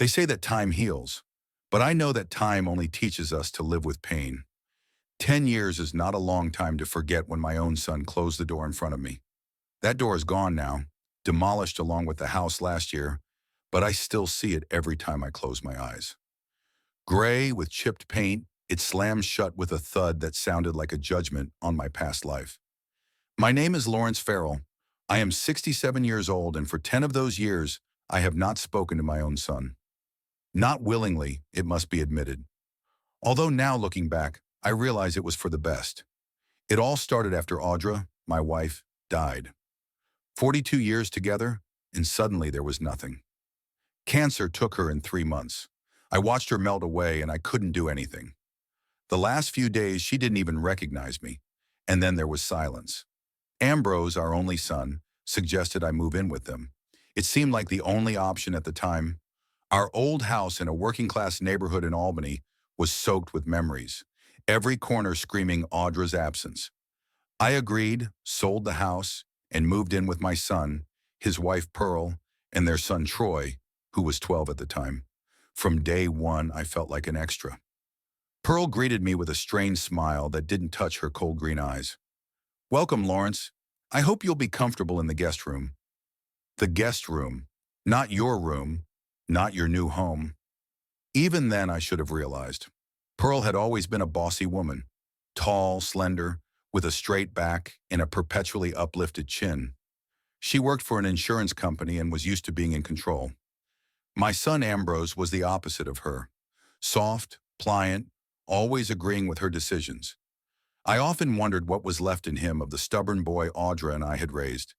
They say that time heals, but I know that time only teaches us to live with pain. 10 years is not a long time to forget when my own son closed the door in front of me. That door is gone now, demolished along with the house last year, but I still see it every time I close my eyes. Gray with chipped paint, it slams shut with a thud that sounded like a judgment on my past life. My name is Lawrence Farrell. I am 67 years old, and for 10 of those years, I have not spoken to my own son. Not willingly, it must be admitted. Although now looking back, I realize it was for the best. It all started after Audra, my wife, died. 42 years together, and suddenly there was nothing. Cancer took her in 3 months. I watched her melt away and I couldn't do anything. The last few days she didn't even recognize me, and then there was silence. Ambrose, our only son, suggested I move in with them. It seemed like the only option at the time. Our old house in a working-class neighborhood in Albany was soaked with memories, every corner screaming Audra's absence. I agreed, sold the house, and moved in with my son, his wife Pearl, and their son Troy, who was 12 at the time. From day one, I felt like an extra. Pearl greeted me with a strange smile that didn't touch her cold green eyes. "Welcome, Lawrence. I hope you'll be comfortable in the guest room." The guest room, not your room, not your new home. Even then, I should have realized. Pearl had always been a bossy woman, tall, slender, with a straight back and a perpetually uplifted chin. She worked for an insurance company and was used to being in control. My son Ambrose was the opposite of her. Soft, pliant, always agreeing with her decisions. I often wondered what was left in him of the stubborn boy Audra and I had raised.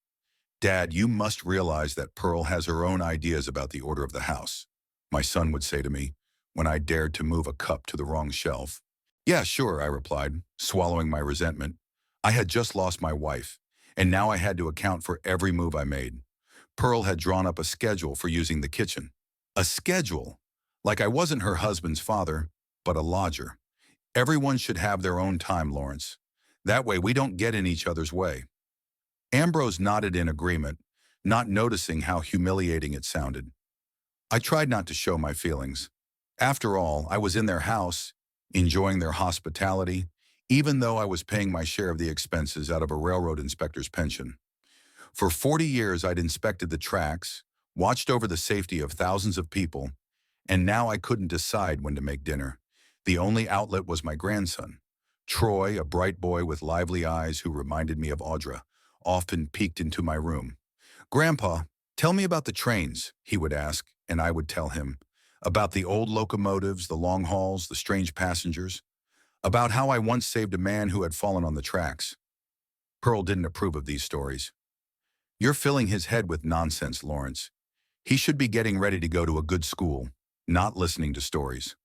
"Dad, you must realize that Pearl has her own ideas about the order of the house," my son would say to me when I dared to move a cup to the wrong shelf. "Yeah, sure," I replied, swallowing my resentment. I had just lost my wife, and now I had to account for every move I made. Pearl had drawn up a schedule for using the kitchen. A schedule, like I wasn't her husband's father, but a lodger. "Everyone should have their own time, Lawrence. That way we don't get in each other's way." Ambrose nodded in agreement, not noticing how humiliating it sounded. I tried not to show my feelings. After all, I was in their house, enjoying their hospitality, even though I was paying my share of the expenses out of a railroad inspector's pension. For 40 years, I'd inspected the tracks, watched over the safety of thousands of people, and now I couldn't decide when to make dinner. The only outlet was my grandson. Troy, a bright boy with lively eyes who reminded me of Audra, often peeked into my room. "Grandpa, tell me about the trains," he would ask, and I would tell him. About the old locomotives, the long hauls, the strange passengers. About how I once saved a man who had fallen on the tracks. Pearl didn't approve of these stories. "You're filling his head with nonsense, Lawrence. He should be getting ready to go to a good school, not listening to stories."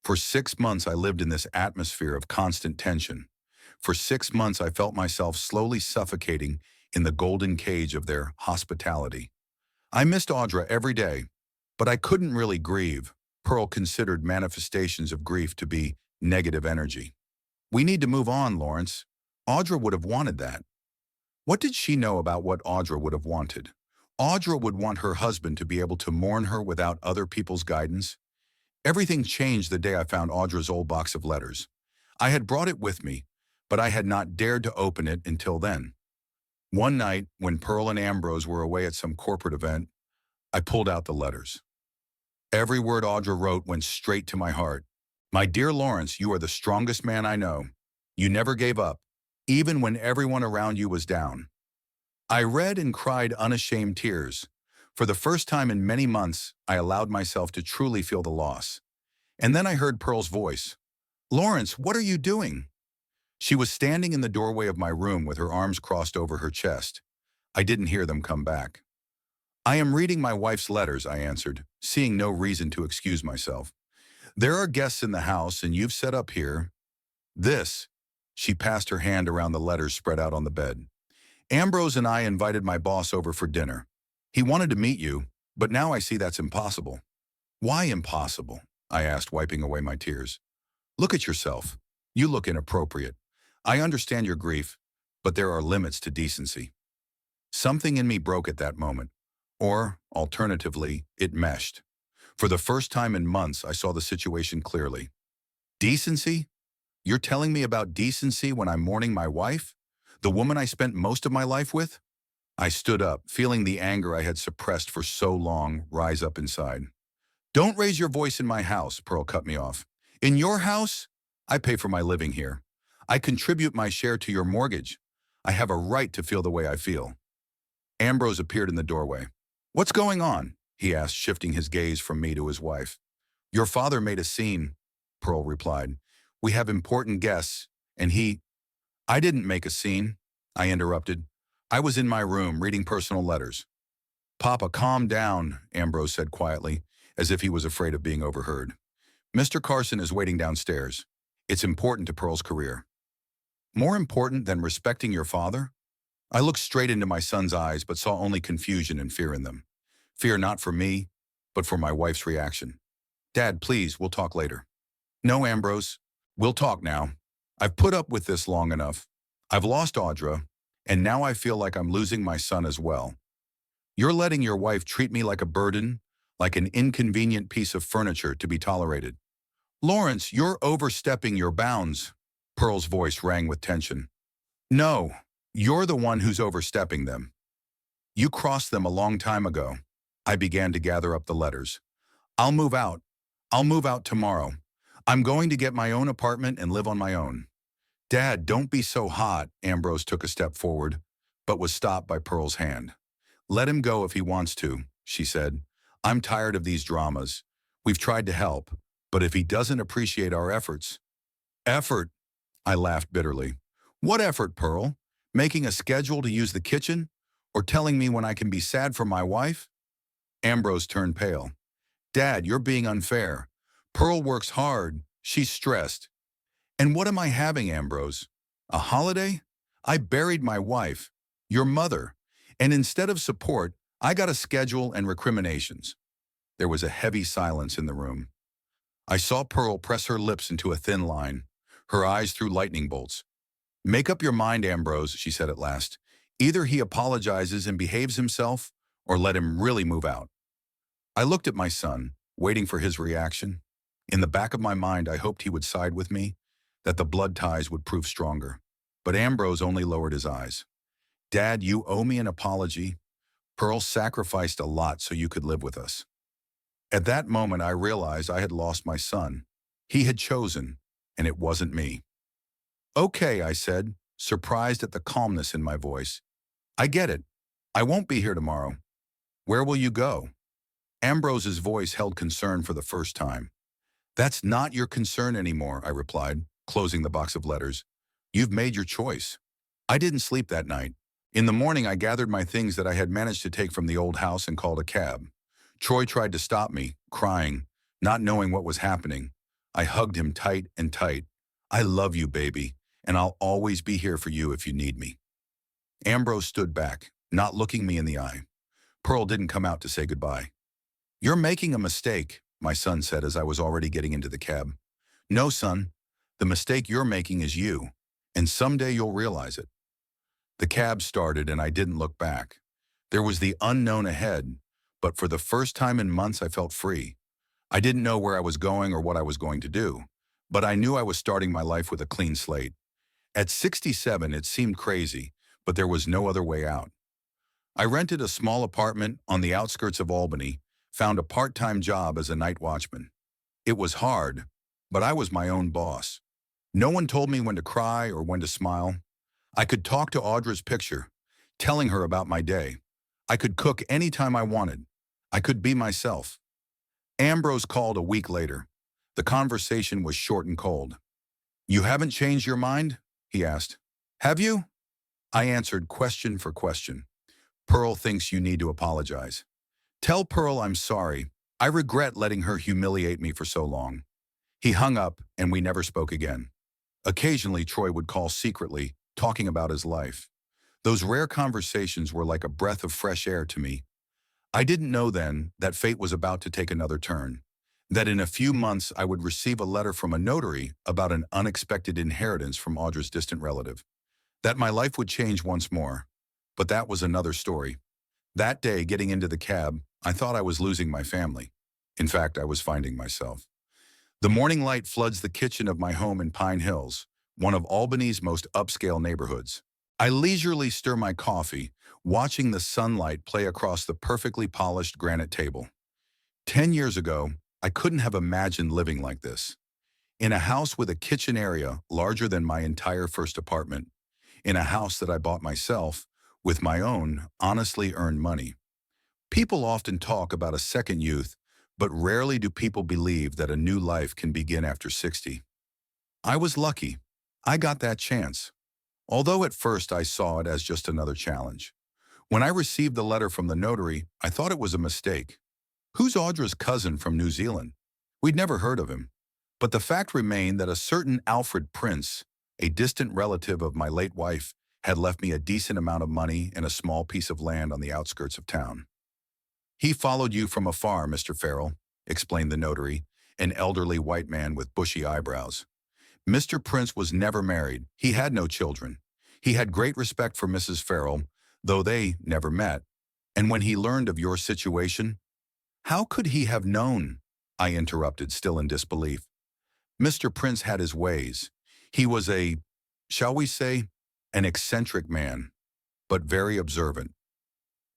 For 6 months, I lived in this atmosphere of constant tension. For 6 months, I felt myself slowly suffocating in the golden cage of their hospitality. I missed Audra every day, but I couldn't really grieve. Pearl considered manifestations of grief to be negative energy. "We need to move on, Lawrence. Audra would have wanted that." What did she know about what Audra would have wanted? Audra would want her husband to be able to mourn her without other people's guidance. Everything changed the day I found Audra's old box of letters. I had brought it with me, but I had not dared to open it until then. One night, when Pearl and Ambrose were away at some corporate event, I pulled out the letters. Every word Audra wrote went straight to my heart. "My dear Lawrence, you are the strongest man I know. You never gave up, even when everyone around you was down." I read and cried unashamed tears. For the first time in many months, I allowed myself to truly feel the loss. And then I heard Pearl's voice. "Lawrence, what are you doing?" She was standing in the doorway of my room with her arms crossed over her chest. I didn't hear them come back. "I am reading my wife's letters," I answered, seeing no reason to excuse myself. "There are guests in the house, and you've set up here. This," she passed her hand around the letters spread out on the bed. "Ambrose and I invited my boss over for dinner. He wanted to meet you, but now I see that's impossible." "Why impossible?" I asked, wiping away my tears. "Look at yourself. You look inappropriate. I understand your grief, but there are limits to decency." Something in me broke at that moment. Or, alternatively, it meshed. For the first time in months, I saw the situation clearly. Decency? You're telling me about decency when I'm mourning my wife? The woman I spent most of my life with? I stood up, feeling the anger I had suppressed for so long rise up inside. Don't raise your voice in my house, Pearl cut me off. In your house? I pay for my living here. I contribute my share to your mortgage. I have a right to feel the way I feel. Ambrose appeared in the doorway. What's going on? He asked, shifting his gaze from me to his wife. Your father made a scene, Pearl replied. We have important guests, and I didn't make a scene, I interrupted. I was in my room reading personal letters. Papa, calm down, Ambrose said quietly, as if he was afraid of being overheard. Mr. Carson is waiting downstairs. It's important to Pearl's career. More important than respecting your father? I looked straight into my son's eyes but saw only confusion and fear in them. Fear not for me, but for my wife's reaction. Dad, please, we'll talk later. No, Ambrose. We'll talk now. I've put up with this long enough. I've lost Audra, and now I feel like I'm losing my son as well. You're letting your wife treat me like a burden, like an inconvenient piece of furniture to be tolerated. Lawrence, you're overstepping your bounds. Pearl's voice rang with tension. No, you're the one who's overstepping them. You crossed them a long time ago. I began to gather up the letters. I'll move out. I'll move out tomorrow. I'm going to get my own apartment and live on my own. Dad, don't be so hot, Ambrose took a step forward, but was stopped by Pearl's hand. Let him go if he wants to, she said. I'm tired of these dramas. We've tried to help, but if he doesn't appreciate our efforts. Effort? I laughed bitterly. What effort, Pearl? Making a schedule to use the kitchen? Or telling me when I can be sad for my wife? Ambrose turned pale. Dad, you're being unfair. Pearl works hard. She's stressed. And what am I having, Ambrose? A holiday? I buried my wife, your mother, and instead of support, I got a schedule and recriminations. There was a heavy silence in the room. I saw Pearl press her lips into a thin line, her eyes through lightning bolts. Make up your mind, Ambrose, she said at last. Either he apologizes and behaves himself, or let him really move out. I looked at my son, waiting for his reaction. In the back of my mind, I hoped he would side with me, that the blood ties would prove stronger. But Ambrose only lowered his eyes. Dad, you owe me an apology. Pearl sacrificed a lot so you could live with us. At that moment, I realized I had lost my son. He had chosen, and it wasn't me. Okay, I said, surprised at the calmness in my voice. I get it. I won't be here tomorrow. Where will you go? Ambrose's voice held concern for the first time. That's not your concern anymore, I replied, closing the box of letters. You've made your choice. I didn't sleep that night. In the morning, I gathered my things that I had managed to take from the old house and called a cab. Troy tried to stop me, crying, not knowing what was happening. I hugged him tight and tight. I love you, baby, and I'll always be here for you if you need me. Ambrose stood back, not looking me in the eye. Pearl didn't come out to say goodbye. You're making a mistake, my son said as I was already getting into the cab. No, son, the mistake you're making is you, and someday you'll realize it. The cab started and I didn't look back. There was the unknown ahead, but for the first time in months I felt free. I didn't know where I was going or what I was going to do, but I knew I was starting my life with a clean slate. At 67, it seemed crazy, but there was no other way out. I rented a small apartment on the outskirts of Albany, found a part-time job as a night watchman. It was hard, but I was my own boss. No one told me when to cry or when to smile. I could talk to Audra's picture, telling her about my day. I could cook anytime I wanted. I could be myself. Ambrose called a week later. The conversation was short and cold. You haven't changed your mind? He asked. Have you? I answered question for question. Pearl thinks you need to apologize. Tell Pearl I'm sorry. I regret letting her humiliate me for so long. He hung up and we never spoke again. Occasionally, Troy would call secretly, talking about his life. Those rare conversations were like a breath of fresh air to me. I didn't know then that fate was about to take another turn, that in a few months I would receive a letter from a notary about an unexpected inheritance from Audra's distant relative, that my life would change once more. But that was another story. That day, getting into the cab, I thought I was losing my family. In fact, I was finding myself. The morning light floods the kitchen of my home in Pine Hills, one of Albany's most upscale neighborhoods. I leisurely stir my coffee, watching the sunlight play across the perfectly polished granite table. 10 years ago, I couldn't have imagined living like this. In a house with a kitchen area larger than my entire first apartment. In a house that I bought myself, with my own, honestly earned money. People often talk about a second youth, but rarely do people believe that a new life can begin after 60. I was lucky. I got that chance. Although at first I saw it as just another challenge. When I received the letter from the notary, I thought it was a mistake. Who's Audra's cousin from New Zealand? We'd never heard of him. But the fact remained that a certain Alfred Prince, a distant relative of my late wife, had left me a decent amount of money and a small piece of land on the outskirts of town. "He followed you from afar, Mr. Farrell," explained the notary, an elderly white man with bushy eyebrows. "Mr. Prince was never married. He had no children. He had great respect for Mrs. Farrell, though they never met. And when he learned of your situation—" "How could he have known?" I interrupted, still in disbelief. "Mr. Prince had his ways. He was shall we say, an eccentric man, but very observant.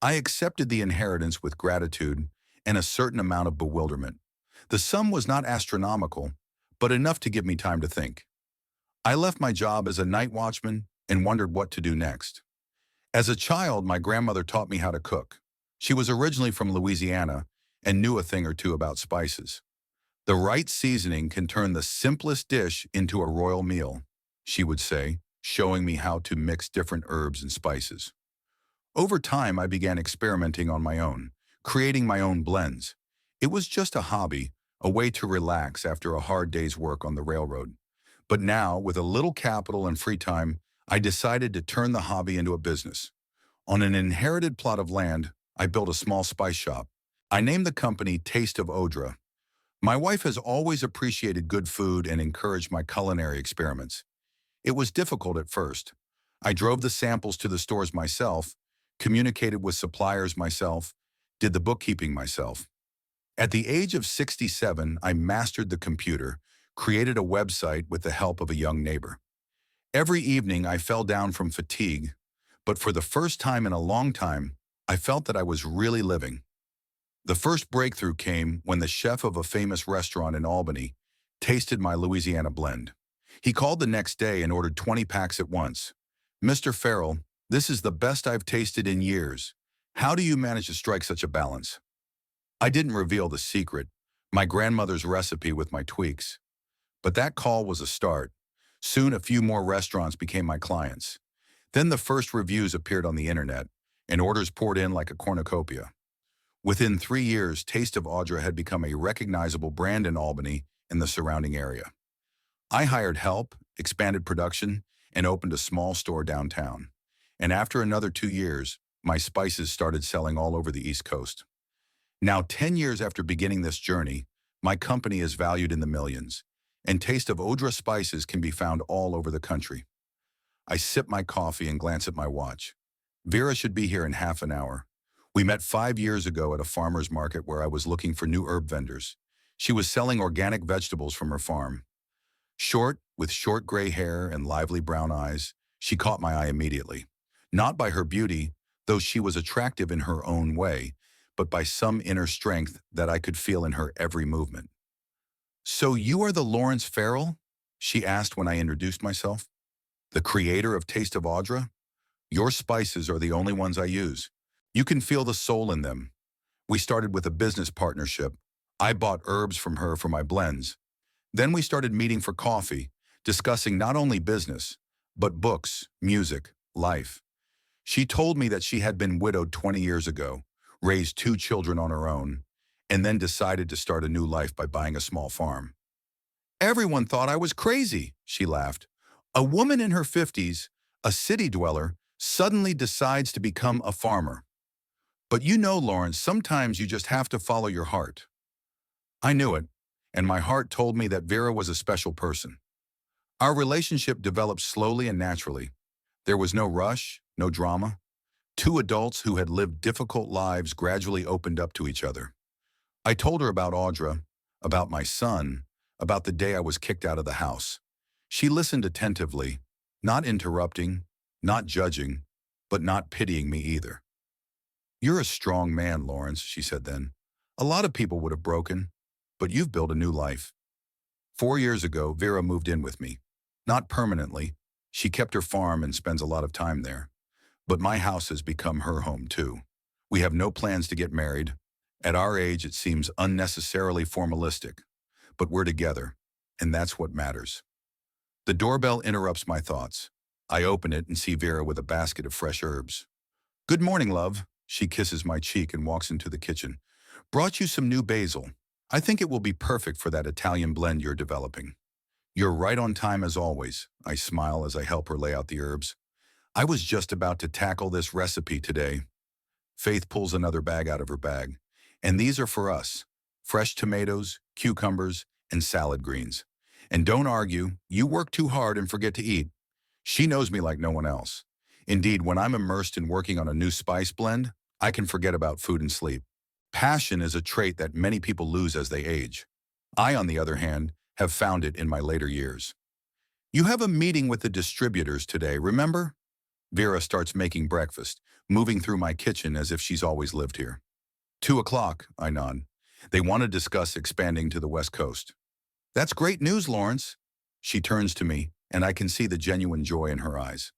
I accepted the inheritance with gratitude and a certain amount of bewilderment. The sum was not astronomical, but enough to give me time to think. I left my job as a night watchman and wondered what to do next. As a child, my grandmother taught me how to cook. She was originally from Louisiana and knew a thing or two about spices. The right seasoning can turn the simplest dish into a royal meal, she would say, showing me how to mix different herbs and spices. Over time, I began experimenting on my own, creating my own blends. It was just a hobby, a way to relax after a hard day's work on the railroad. But now, with a little capital and free time, I decided to turn the hobby into a business. On an inherited plot of land, I built a small spice shop. I named the company Taste of Odra. My wife has always appreciated good food and encouraged my culinary experiments. It was difficult at first. I drove the samples to the stores myself, communicated with suppliers myself, did the bookkeeping myself. At the age of 67, I mastered the computer, created a website with the help of a young neighbor. Every evening I fell down from fatigue, but for the first time in a long time, I felt that I was really living. The first breakthrough came when the chef of a famous restaurant in Albany tasted my Louisiana blend. He called the next day and ordered 20 packs at once. "Mr. Farrell, this is the best I've tasted in years. How do you manage to strike such a balance?" I didn't reveal the secret, my grandmother's recipe with my tweaks. But that call was a start. Soon a few more restaurants became my clients. Then the first reviews appeared on the internet, and orders poured in like a cornucopia. Within 3 years, Taste of Audra had become a recognizable brand in Albany and the surrounding area. I hired help, expanded production, and opened a small store downtown. And after another 2 years, my spices started selling all over the East Coast. Now, 10 years after beginning this journey, my company is valued in the millions, and Taste of Odra spices can be found all over the country. I sip my coffee and glance at my watch. Vera should be here in half an hour. We met 5 years ago at a farmer's market where I was looking for new herb vendors. She was selling organic vegetables from her farm. Short, with short gray hair and lively brown eyes, she caught my eye immediately. Not by her beauty, though she was attractive in her own way, but by some inner strength that I could feel in her every movement. "So you are the Lawrence Farrell?" she asked when I introduced myself. "The creator of Taste of Audra? Your spices are the only ones I use. You can feel the soul in them. We started with a business partnership. I bought herbs from her for my blends. Then we started meeting for coffee, discussing not only business, but books, music, life. She told me that she had been widowed 20 years ago, raised 2 children on her own, and then decided to start a new life by buying a small farm. Everyone thought I was crazy," she laughed. "A woman in her 50s, a city dweller, suddenly decides to become a farmer. But you know, Lawrence, sometimes you just have to follow your heart." I knew it, and my heart told me that Vera was a special person. Our relationship developed slowly and naturally. There was no rush, no drama. 2 adults who had lived difficult lives gradually opened up to each other. I told her about Audra, about my son, about the day I was kicked out of the house. She listened attentively, not interrupting, not judging, but not pitying me either. "You're a strong man, Lawrence," she said then. "A lot of people would have broken, but you've built a new life." 4 years ago, Vera moved in with me. Not permanently. She kept her farm and spends a lot of time there. But my house has become her home too. We have no plans to get married. At our age, it seems unnecessarily formalistic. But we're together, and that's what matters. The doorbell interrupts my thoughts. I open it and see Vera with a basket of fresh herbs. "Good morning, love." She kisses my cheek and walks into the kitchen. "Brought you some new basil. I think it will be perfect for that Italian blend you're developing." "You're right on time as always," I smile as I help her lay out the herbs. "I was just about to tackle this recipe today." Faith pulls another bag out of her bag. "And these are for us. Fresh tomatoes, cucumbers, and salad greens. And don't argue, you work too hard and forget to eat." She knows me like no one else. Indeed, when I'm immersed in working on a new spice blend, I can forget about food and sleep. Passion is a trait that many people lose as they age. I, on the other hand, have found it in my later years. "You have a meeting with the distributors today, remember?" Vera starts making breakfast, moving through my kitchen as if she's always lived here. 2 o'clock, I nod. "They want to discuss expanding to the West Coast." "That's great news, Lawrence." She turns to me, and I can see the genuine joy in her eyes.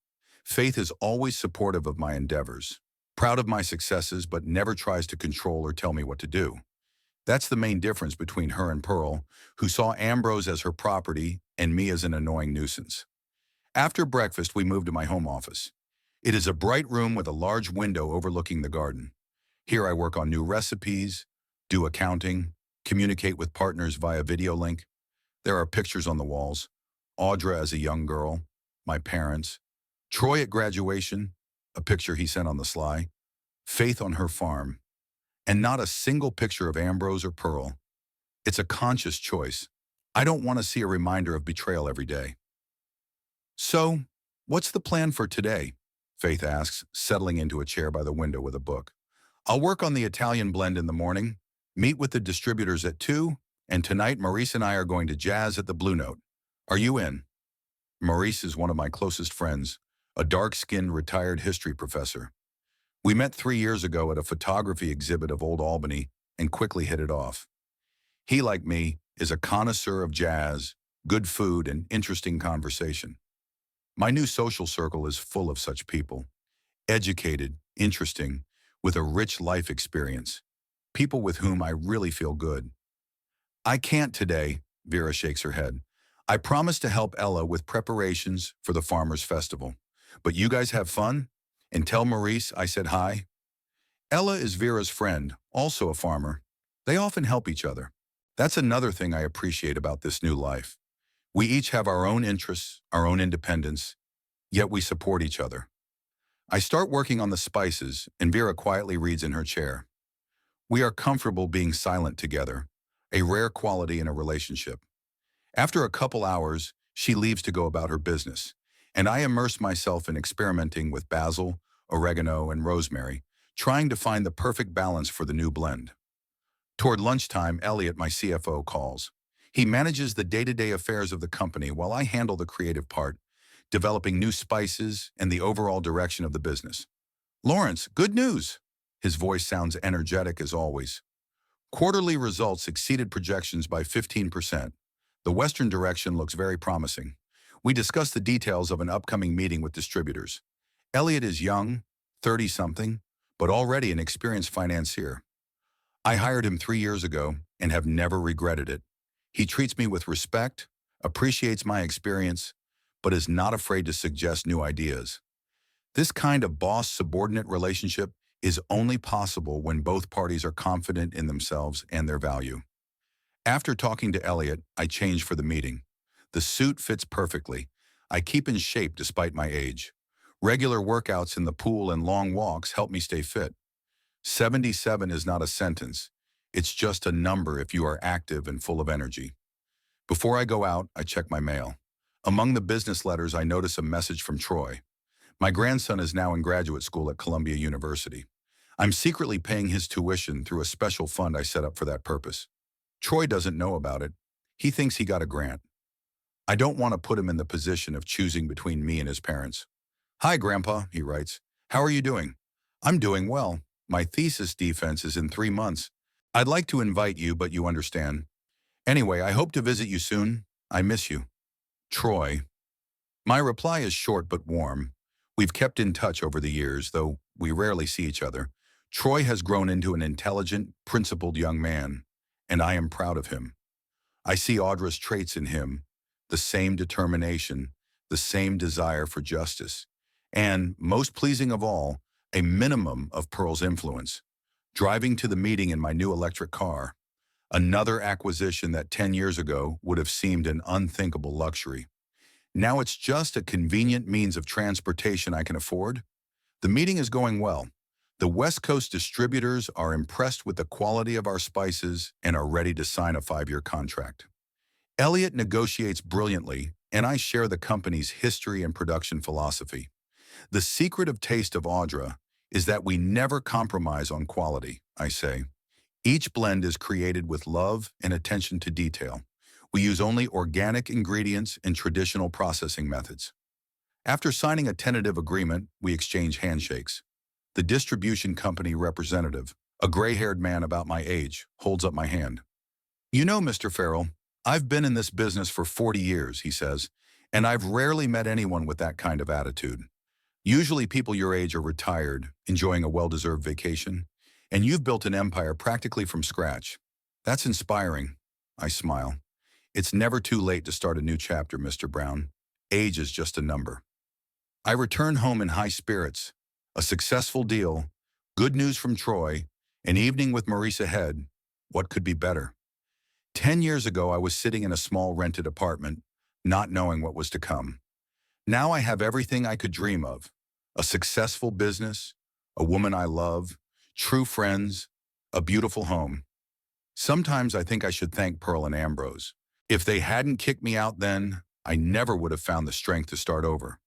Faith is always supportive of my endeavors, proud of my successes, but never tries to control or tell me what to do. That's the main difference between her and Pearl, who saw Ambrose as her property and me as an annoying nuisance. After breakfast, we move to my home office. It is a bright room with a large window overlooking the garden. Here I work on new recipes, do accounting, communicate with partners via video link. There are pictures on the walls. Audra as a young girl, my parents, Troy at graduation, a picture he sent on the sly, Faith on her farm, and not a single picture of Ambrose or Pearl. It's a conscious choice. I don't want to see a reminder of betrayal every day. "So, what's the plan for today?" Faith asks, settling into a chair by the window with a book. "I'll work on the Italian blend in the morning, meet with the distributors at 2, and tonight Maurice and I are going to jazz at the Blue Note. Are you in?" Maurice is one of my closest friends, a dark-skinned retired history professor. We met 3 years ago at a photography exhibit of Old Albany and quickly hit it off. He, like me, is a connoisseur of jazz, good food, and interesting conversation. My new social circle is full of such people. Educated, interesting, with a rich life experience. People with whom I really feel good. "I can't today," Vera shakes her head. "I promised to help Ella with preparations for the Farmers' Festival. But you guys have fun? And tell Maurice I said hi." Ella is Vera's friend, also a farmer. They often help each other. That's another thing I appreciate about this new life. We each have our own interests, our own independence, yet we support each other. I start working on the spices, and Vera quietly reads in her chair. We are comfortable being silent together, a rare quality in a relationship. After a couple hours, she leaves to go about her business, and I immerse myself in experimenting with basil, oregano, and rosemary, trying to find the perfect balance for the new blend. Toward lunchtime, Elliot, my CFO, calls. He manages the day-to-day affairs of the company while I handle the creative part, developing new spices and the overall direction of the business. "Lawrence, good news!" His voice sounds energetic as always. Quarterly results exceeded projections by 15%. The Western direction looks very promising. We discuss the details of an upcoming meeting with distributors. Elliot is young, 30-something, but already an experienced financier. I hired him 3 years ago and have never regretted it. He treats me with respect, appreciates my experience, but is not afraid to suggest new ideas. This kind of boss-subordinate relationship is only possible when both parties are confident in themselves and their value. After talking to Elliot, I change for the meeting. The suit fits perfectly. I keep in shape despite my age. Regular workouts in the pool and long walks help me stay fit. 77 is not a sentence. It's just a number if you are active and full of energy. Before I go out, I check my mail. Among the business letters, I notice a message from Troy. My grandson is now in graduate school at Columbia University. I'm secretly paying his tuition through a special fund I set up for that purpose. Troy doesn't know about it. He thinks he got a grant. I don't want to put him in the position of choosing between me and his parents. Hi, Grandpa, he writes. How are you doing? I'm doing well. My thesis defense is in 3 months. I'd like to invite you, but you understand. Anyway, I hope to visit you soon. I miss you. Troy. My reply is short but warm. We've kept in touch over the years, though we rarely see each other. Troy has grown into an intelligent, principled young man, and I am proud of him. I see Audra's traits in him, the same determination, the same desire for justice, and, most pleasing of all, a minimum of Pearl's influence. Driving to the meeting in my new electric car, another acquisition that 10 years ago would have seemed an unthinkable luxury. Now it's just a convenient means of transportation I can afford. The meeting is going well. The West Coast distributors are impressed with the quality of our spices and are ready to sign a 5-year contract. Elliot negotiates brilliantly, and I share the company's history and production philosophy. The secret of Taste of Audra is that we never compromise on quality, I say. Each blend is created with love and attention to detail. We use only organic ingredients and traditional processing methods. After signing a tentative agreement, we exchange handshakes. The distribution company representative, a gray-haired man about my age, holds up my hand. You know, Mr. Farrell, I've been in this business for 40 years, he says, and I've rarely met anyone with that kind of attitude. Usually people your age are retired, enjoying a well-deserved vacation, and you've built an empire practically from scratch. That's inspiring. I smile. It's never too late to start a new chapter, Mr. Brown. Age is just a number. I return home in high spirits. A successful deal, good news from Troy, an evening with Maurice ahead. What could be better? 10 years ago, I was sitting in a small rented apartment, not knowing what was to come. Now I have everything I could dream of. A successful business, a woman I love, true friends, a beautiful home. Sometimes I think I should thank Pearl and Ambrose. If they hadn't kicked me out then, I never would have found the strength to start over.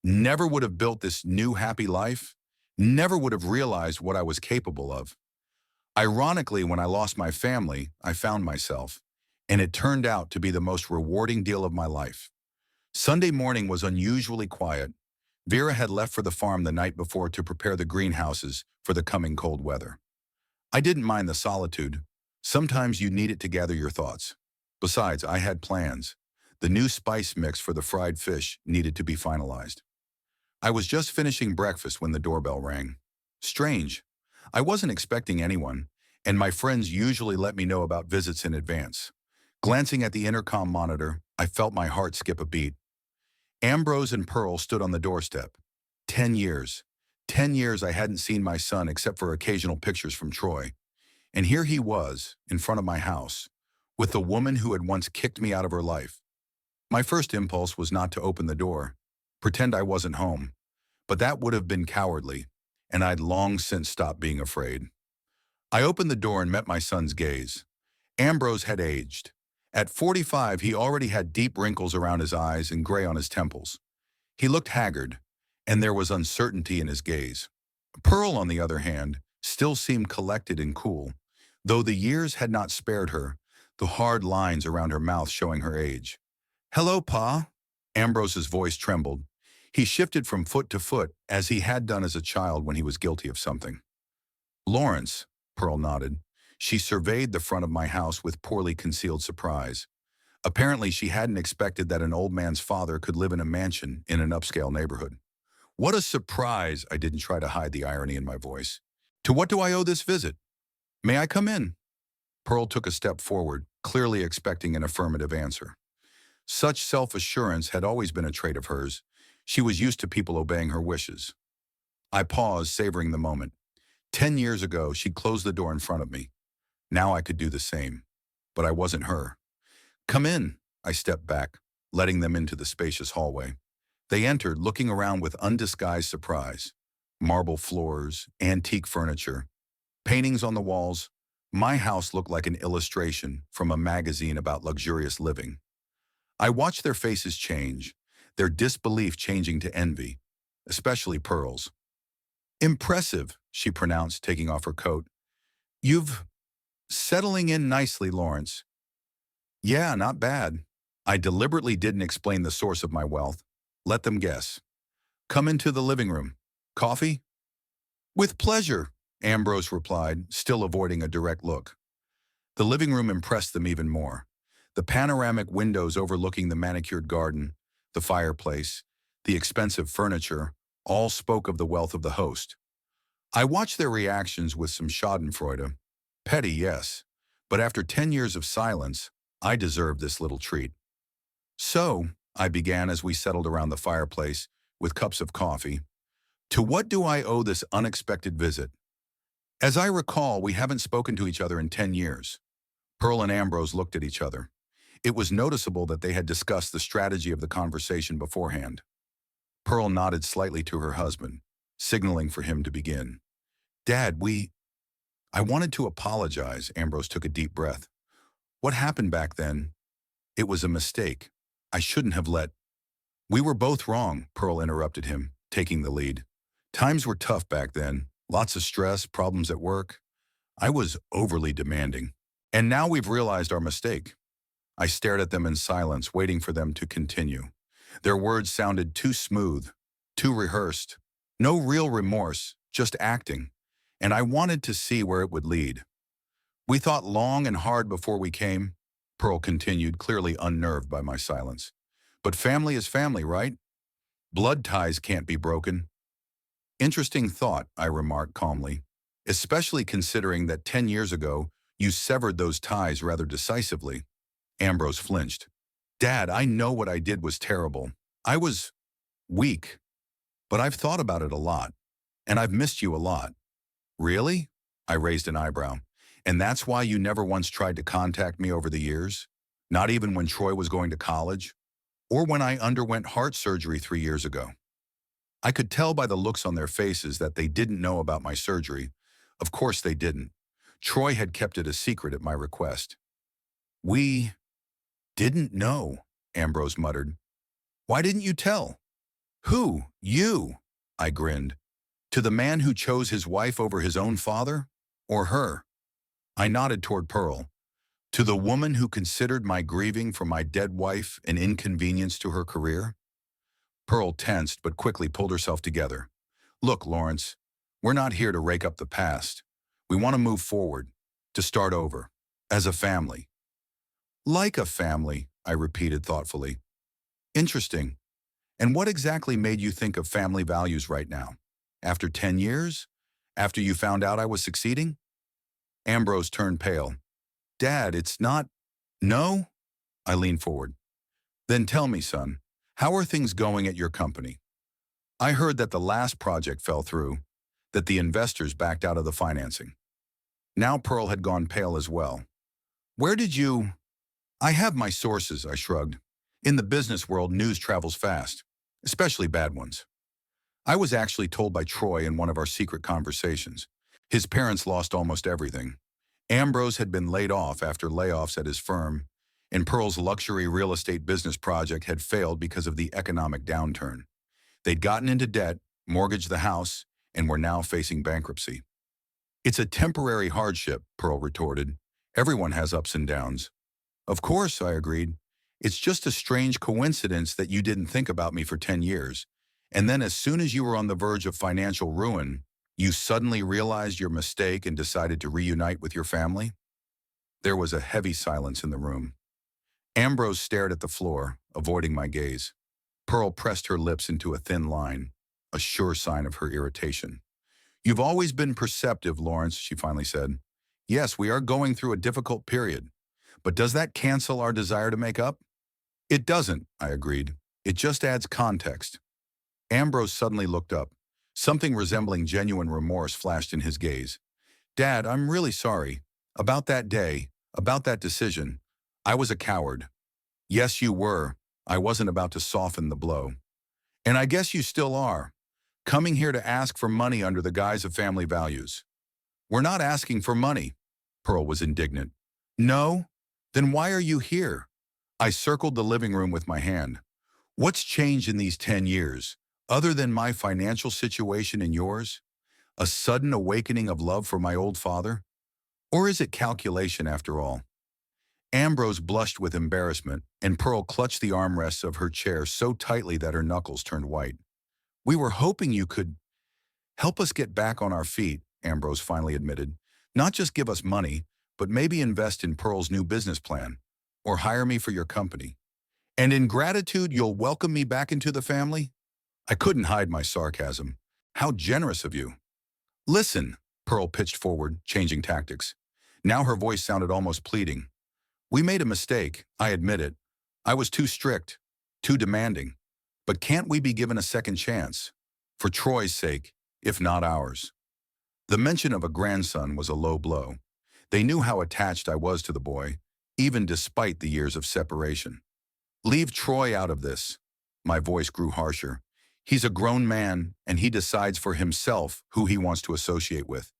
Never would have built this new happy life. Never would have realized what I was capable of. Ironically, when I lost my family, I found myself, and it turned out to be the most rewarding deal of my life. Sunday morning was unusually quiet. Vera had left for the farm the night before to prepare the greenhouses for the coming cold weather. I didn't mind the solitude. Sometimes you need it to gather your thoughts. Besides, I had plans. The new spice mix for the fried fish needed to be finalized. I was just finishing breakfast when the doorbell rang. Strange. I wasn't expecting anyone, and my friends usually let me know about visits in advance. Glancing at the intercom monitor, I felt my heart skip a beat. Ambrose and Pearl stood on the doorstep. 10 years. 10 years I hadn't seen my son except for occasional pictures from Troy. And here he was, in front of my house, with the woman who had once kicked me out of her life. My first impulse was not to open the door, pretend I wasn't home. But that would have been cowardly, and I'd long since stopped being afraid. I opened the door and met my son's gaze. Ambrose had aged. At 45, he already had deep wrinkles around his eyes and gray on his temples. He looked haggard, and there was uncertainty in his gaze. Pearl, on the other hand, still seemed collected and cool, though the years had not spared her, the hard lines around her mouth showing her age. "Hello, Pa." Ambrose's voice trembled. He shifted from foot to foot, as he had done as a child when he was guilty of something. "Lawrence," Pearl nodded. She surveyed the front of my house with poorly concealed surprise. Apparently, she hadn't expected that an old man's father could live in a mansion in an upscale neighborhood. "What a surprise," I didn't try to hide the irony in my voice. "To what do I owe this visit? May I come in?" Pearl took a step forward, clearly expecting an affirmative answer. Such self-assurance had always been a trait of hers. She was used to people obeying her wishes. I paused, savoring the moment. 10 years ago, she'd closed the door in front of me. Now I could do the same. But I wasn't her. "Come in," I stepped back, letting them into the spacious hallway. They entered, looking around with undisguised surprise. Marble floors, antique furniture, paintings on the walls. My house looked like an illustration from a magazine about luxurious living. I watched their faces change, their disbelief changing to envy, especially Pearl's. Impressive, she pronounced, taking off her coat. You've settling in nicely, Lawrence. Yeah, not bad. I deliberately didn't explain the source of my wealth. Let them guess. Come into the living room. Coffee? With pleasure, Ambrose replied, still avoiding a direct look. The living room impressed them even more. The panoramic windows overlooking the manicured garden, the fireplace, the expensive furniture, all spoke of the wealth of the host. I watched their reactions with some schadenfreude. Petty, yes, but after 10 years of silence, I deserved this little treat. So, I began as we settled around the fireplace with cups of coffee. To what do I owe this unexpected visit? As I recall, we haven't spoken to each other in 10 years. Pearl and Ambrose looked at each other. It was noticeable that they had discussed the strategy of the conversation beforehand. Pearl nodded slightly to her husband, signaling for him to begin. Dad, I wanted to apologize, Ambrose took a deep breath. What happened back then? It was a mistake. I shouldn't have let. We were both wrong, Pearl interrupted him, taking the lead. Times were tough back then. Lots of stress, problems at work. I was overly demanding. And now we've realized our mistake. I stared at them in silence, waiting for them to continue. Their words sounded too smooth, too rehearsed. No real remorse, just acting. And I wanted to see where it would lead. We thought long and hard before we came, Pearl continued, clearly unnerved by my silence. But family is family, right? Blood ties can't be broken. Interesting thought, I remarked calmly, especially considering that 10 years ago, you severed those ties rather decisively. Ambrose flinched. Dad, I know what I did was terrible. I was weak, but I've thought about it a lot, and I've missed you a lot. Really? I raised an eyebrow. And that's why you never once tried to contact me over the years? Not even when Troy was going to college? Or when I underwent heart surgery 3 years ago? I could tell by the looks on their faces that they didn't know about my surgery. Of course they didn't. Troy had kept it a secret at my request. We didn't know, Ambrose muttered. Why didn't you tell? Who? You? I grinned. To the man who chose his wife over his own father? Or her? I nodded toward Pearl. To the woman who considered my grieving for my dead wife an inconvenience to her career? Pearl tensed but quickly pulled herself together. Look, Lawrence, we're not here to rake up the past. We want to move forward, to start over, as a family. Like a family, I repeated thoughtfully. Interesting. And what exactly made you think of family values right now? After 10 years? After you found out I was succeeding? Ambrose turned pale. Dad, it's not… No? I leaned forward. Then tell me, son, how are things going at your company? I heard that the last project fell through, that the investors backed out of the financing. Now Pearl had gone pale as well. Where did you… I have my sources, I shrugged. In the business world, news travels fast, especially bad ones. I was actually told by Troy in one of our secret conversations. His parents lost almost everything. Ambrose had been laid off after layoffs at his firm, and Pearl's luxury real estate business project had failed because of the economic downturn. They'd gotten into debt, mortgaged the house, and were now facing bankruptcy. It's a temporary hardship, Pearl retorted. Everyone has ups and downs. Of course, I agreed. It's just a strange coincidence that you didn't think about me for 10 years, and then as soon as you were on the verge of financial ruin, you suddenly realized your mistake and decided to reunite with your family? There was a heavy silence in the room. Ambrose stared at the floor, avoiding my gaze. Pearl pressed her lips into a thin line, a sure sign of her irritation. You've always been perceptive, Lawrence, she finally said. Yes, we are going through a difficult period. But does that cancel our desire to make up? It doesn't, I agreed. It just adds context. Ambrose suddenly looked up. Something resembling genuine remorse flashed in his gaze. Dad, I'm really sorry. About that day, about that decision. I was a coward. Yes, you were. I wasn't about to soften the blow. And I guess you still are. Coming here to ask for money under the guise of family values. We're not asking for money. Pearl was indignant. No? Then why are you here? I circled the living room with my hand. What's changed in these 10 years, other than my financial situation and yours? A sudden awakening of love for my old father? Or is it calculation after all? Ambrose blushed with embarrassment, and Pearl clutched the armrests of her chair so tightly that her knuckles turned white. We were hoping you could help us get back on our feet, Ambrose finally admitted. Not just give us money, but maybe invest in Pearl's new business plan, or hire me for your company. And in gratitude, you'll welcome me back into the family? I couldn't hide my sarcasm. How generous of you. Listen, Pearl pitched forward, changing tactics. Now her voice sounded almost pleading. We made a mistake, I admit it. I was too strict, too demanding. But can't we be given a second chance? For Troy's sake, if not ours. The mention of a grandson was a low blow. They knew how attached I was to the boy, even despite the years of separation. Leave Troy out of this. My voice grew harsher. He's a grown man, and he decides for himself who he wants to associate with.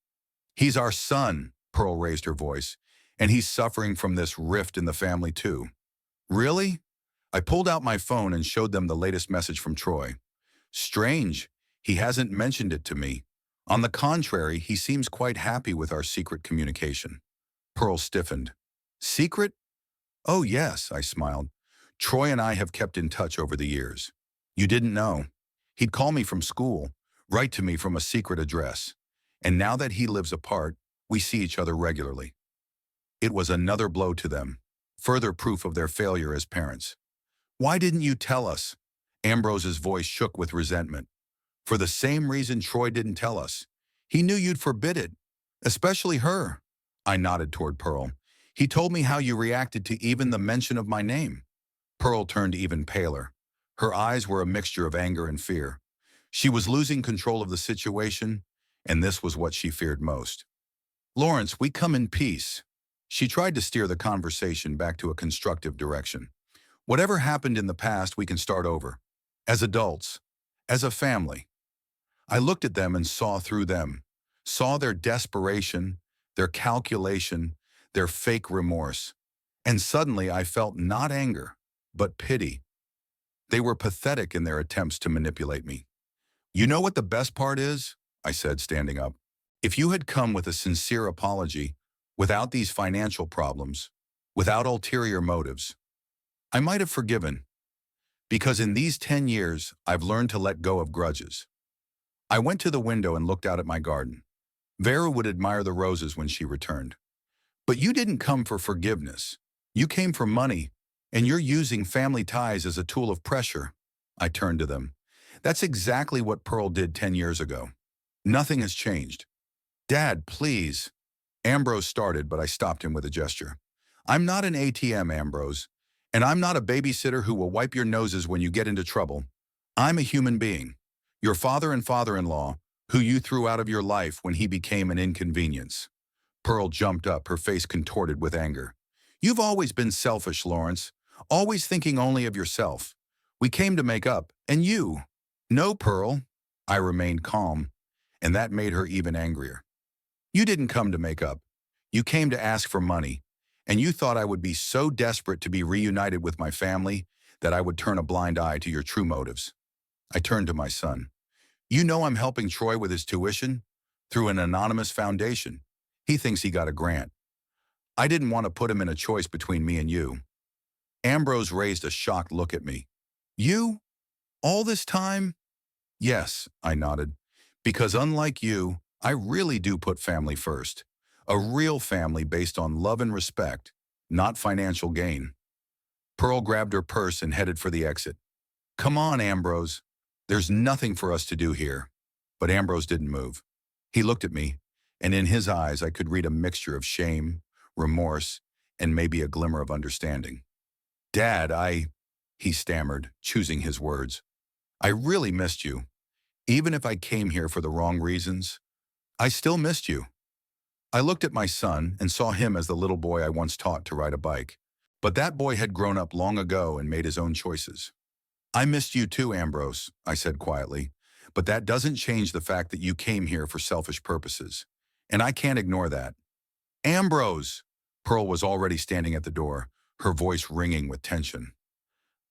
He's our son, Pearl raised her voice, and he's suffering from this rift in the family too. Really? I pulled out my phone and showed them the latest message from Troy. Strange, he hasn't mentioned it to me. On the contrary, he seems quite happy with our secret communication. Pearl stiffened. Secret? Oh yes, I smiled. Troy and I have kept in touch over the years. You didn't know. He'd call me from school, write to me from a secret address. And now that he lives apart, we see each other regularly. It was another blow to them, further proof of their failure as parents. Why didn't you tell us? Ambrose's voice shook with resentment. For the same reason Troy didn't tell us. He knew you'd forbid it, especially her. I nodded toward Pearl. He told me how you reacted to even the mention of my name. Pearl turned even paler. Her eyes were a mixture of anger and fear. She was losing control of the situation, and this was what she feared most. Lawrence, we come in peace. She tried to steer the conversation back to a constructive direction. Whatever happened in the past, we can start over. As adults. As a family. I looked at them and saw through them. Saw their desperation, their calculation, their fake remorse. And suddenly I felt not anger, but pity. They were pathetic in their attempts to manipulate me. You know what the best part is? I said, standing up. If you had come with a sincere apology, without these financial problems, without ulterior motives, I might have forgiven. Because in these 10 years, I've learned to let go of grudges. I went to the window and looked out at my garden. Vera would admire the roses when she returned. But you didn't come for forgiveness. You came for money, and you're using family ties as a tool of pressure. I turned to them. That's exactly what Pearl did 10 years ago. Nothing has changed. Dad, please. Ambrose started, but I stopped him with a gesture. I'm not an ATM, Ambrose, and I'm not a babysitter who will wipe your noses when you get into trouble. I'm a human being, your father and father-in-law, who you threw out of your life when he became an inconvenience. Pearl jumped up, her face contorted with anger. You've always been selfish, Lawrence, always thinking only of yourself. We came to make up, and you. No, Pearl. I remained calm, and that made her even angrier. You didn't come to make up. You came to ask for money, and you thought I would be so desperate to be reunited with my family that I would turn a blind eye to your true motives. I turned to my son. You know I'm helping Troy with his tuition through an anonymous foundation. He thinks he got a grant. I didn't want to put him in a choice between me and you. Ambrose raised a shocked look at me. You? All this time? Yes, I nodded. Because unlike you, I really do put family first. A real family based on love and respect, not financial gain. Pearl grabbed her purse and headed for the exit. Come on, Ambrose. There's nothing for us to do here. But Ambrose didn't move. He looked at me, and in his eyes I could read a mixture of shame, remorse, and maybe a glimmer of understanding. Dad, he stammered, choosing his words. I really missed you. Even if I came here for the wrong reasons, I still missed you. I looked at my son and saw him as the little boy I once taught to ride a bike. But that boy had grown up long ago and made his own choices. I missed you too, Ambrose, I said quietly, but that doesn't change the fact that you came here for selfish purposes. And I can't ignore that. Ambrose! Pearl was already standing at the door, her voice ringing with tension.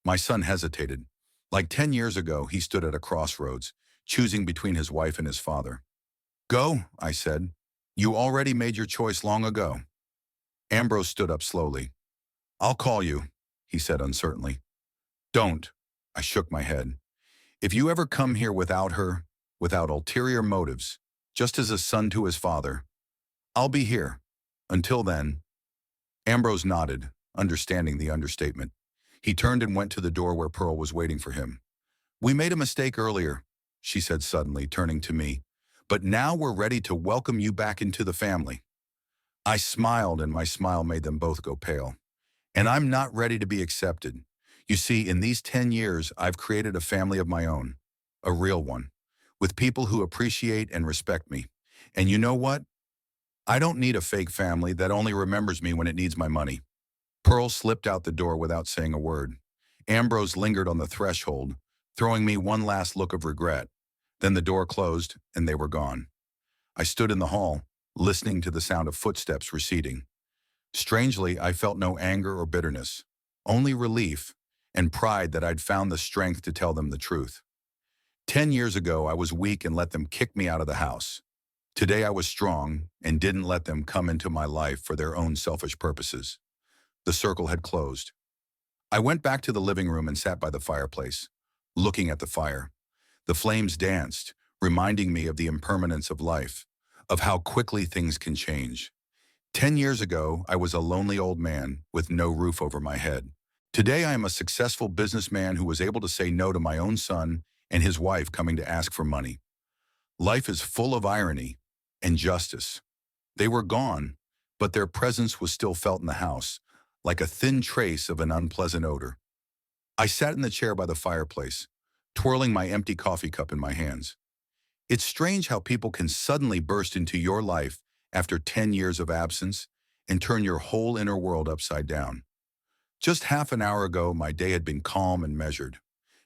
My son hesitated. Like 10 years ago, he stood at a crossroads, choosing between his wife and his father. Go, I said. You already made your choice long ago. Ambrose stood up slowly. I'll call you, he said uncertainly. Don't. I shook my head. If you ever come here without her, without ulterior motives, just as a son to his father, I'll be here. Until then. Ambrose nodded, understanding the understatement. He turned and went to the door where Pearl was waiting for him. We made a mistake earlier, she said suddenly, turning to me. But now we're ready to welcome you back into the family. I smiled, and my smile made them both go pale. And I'm not ready to be accepted. You see, in these 10 years, I've created a family of my own. A real one. With people who appreciate and respect me. And you know what? I don't need a fake family that only remembers me when it needs my money. Pearl slipped out the door without saying a word. Ambrose lingered on the threshold, throwing me one last look of regret. Then the door closed, and they were gone. I stood in the hall, listening to the sound of footsteps receding. Strangely, I felt no anger or bitterness, only relief and pride that I'd found the strength to tell them the truth. 10 years ago, I was weak and let them kick me out of the house. Today I was strong and didn't let them come into my life for their own selfish purposes. The circle had closed. I went back to the living room and sat by the fireplace, looking at the fire. The flames danced, reminding me of the impermanence of life, of how quickly things can change. 10 years ago, I was a lonely old man with no roof over my head. Today, I am a successful businessman who was able to say no to my own son and his wife coming to ask for money. Life is full of irony and justice. They were gone, but their presence was still felt in the house, like a thin trace of an unpleasant odor. I sat in the chair by the fireplace, twirling my empty coffee cup in my hands. It's strange how people can suddenly burst into your life after 10 years of absence and turn your whole inner world upside down. Just half an hour ago, my day had been calm and measured.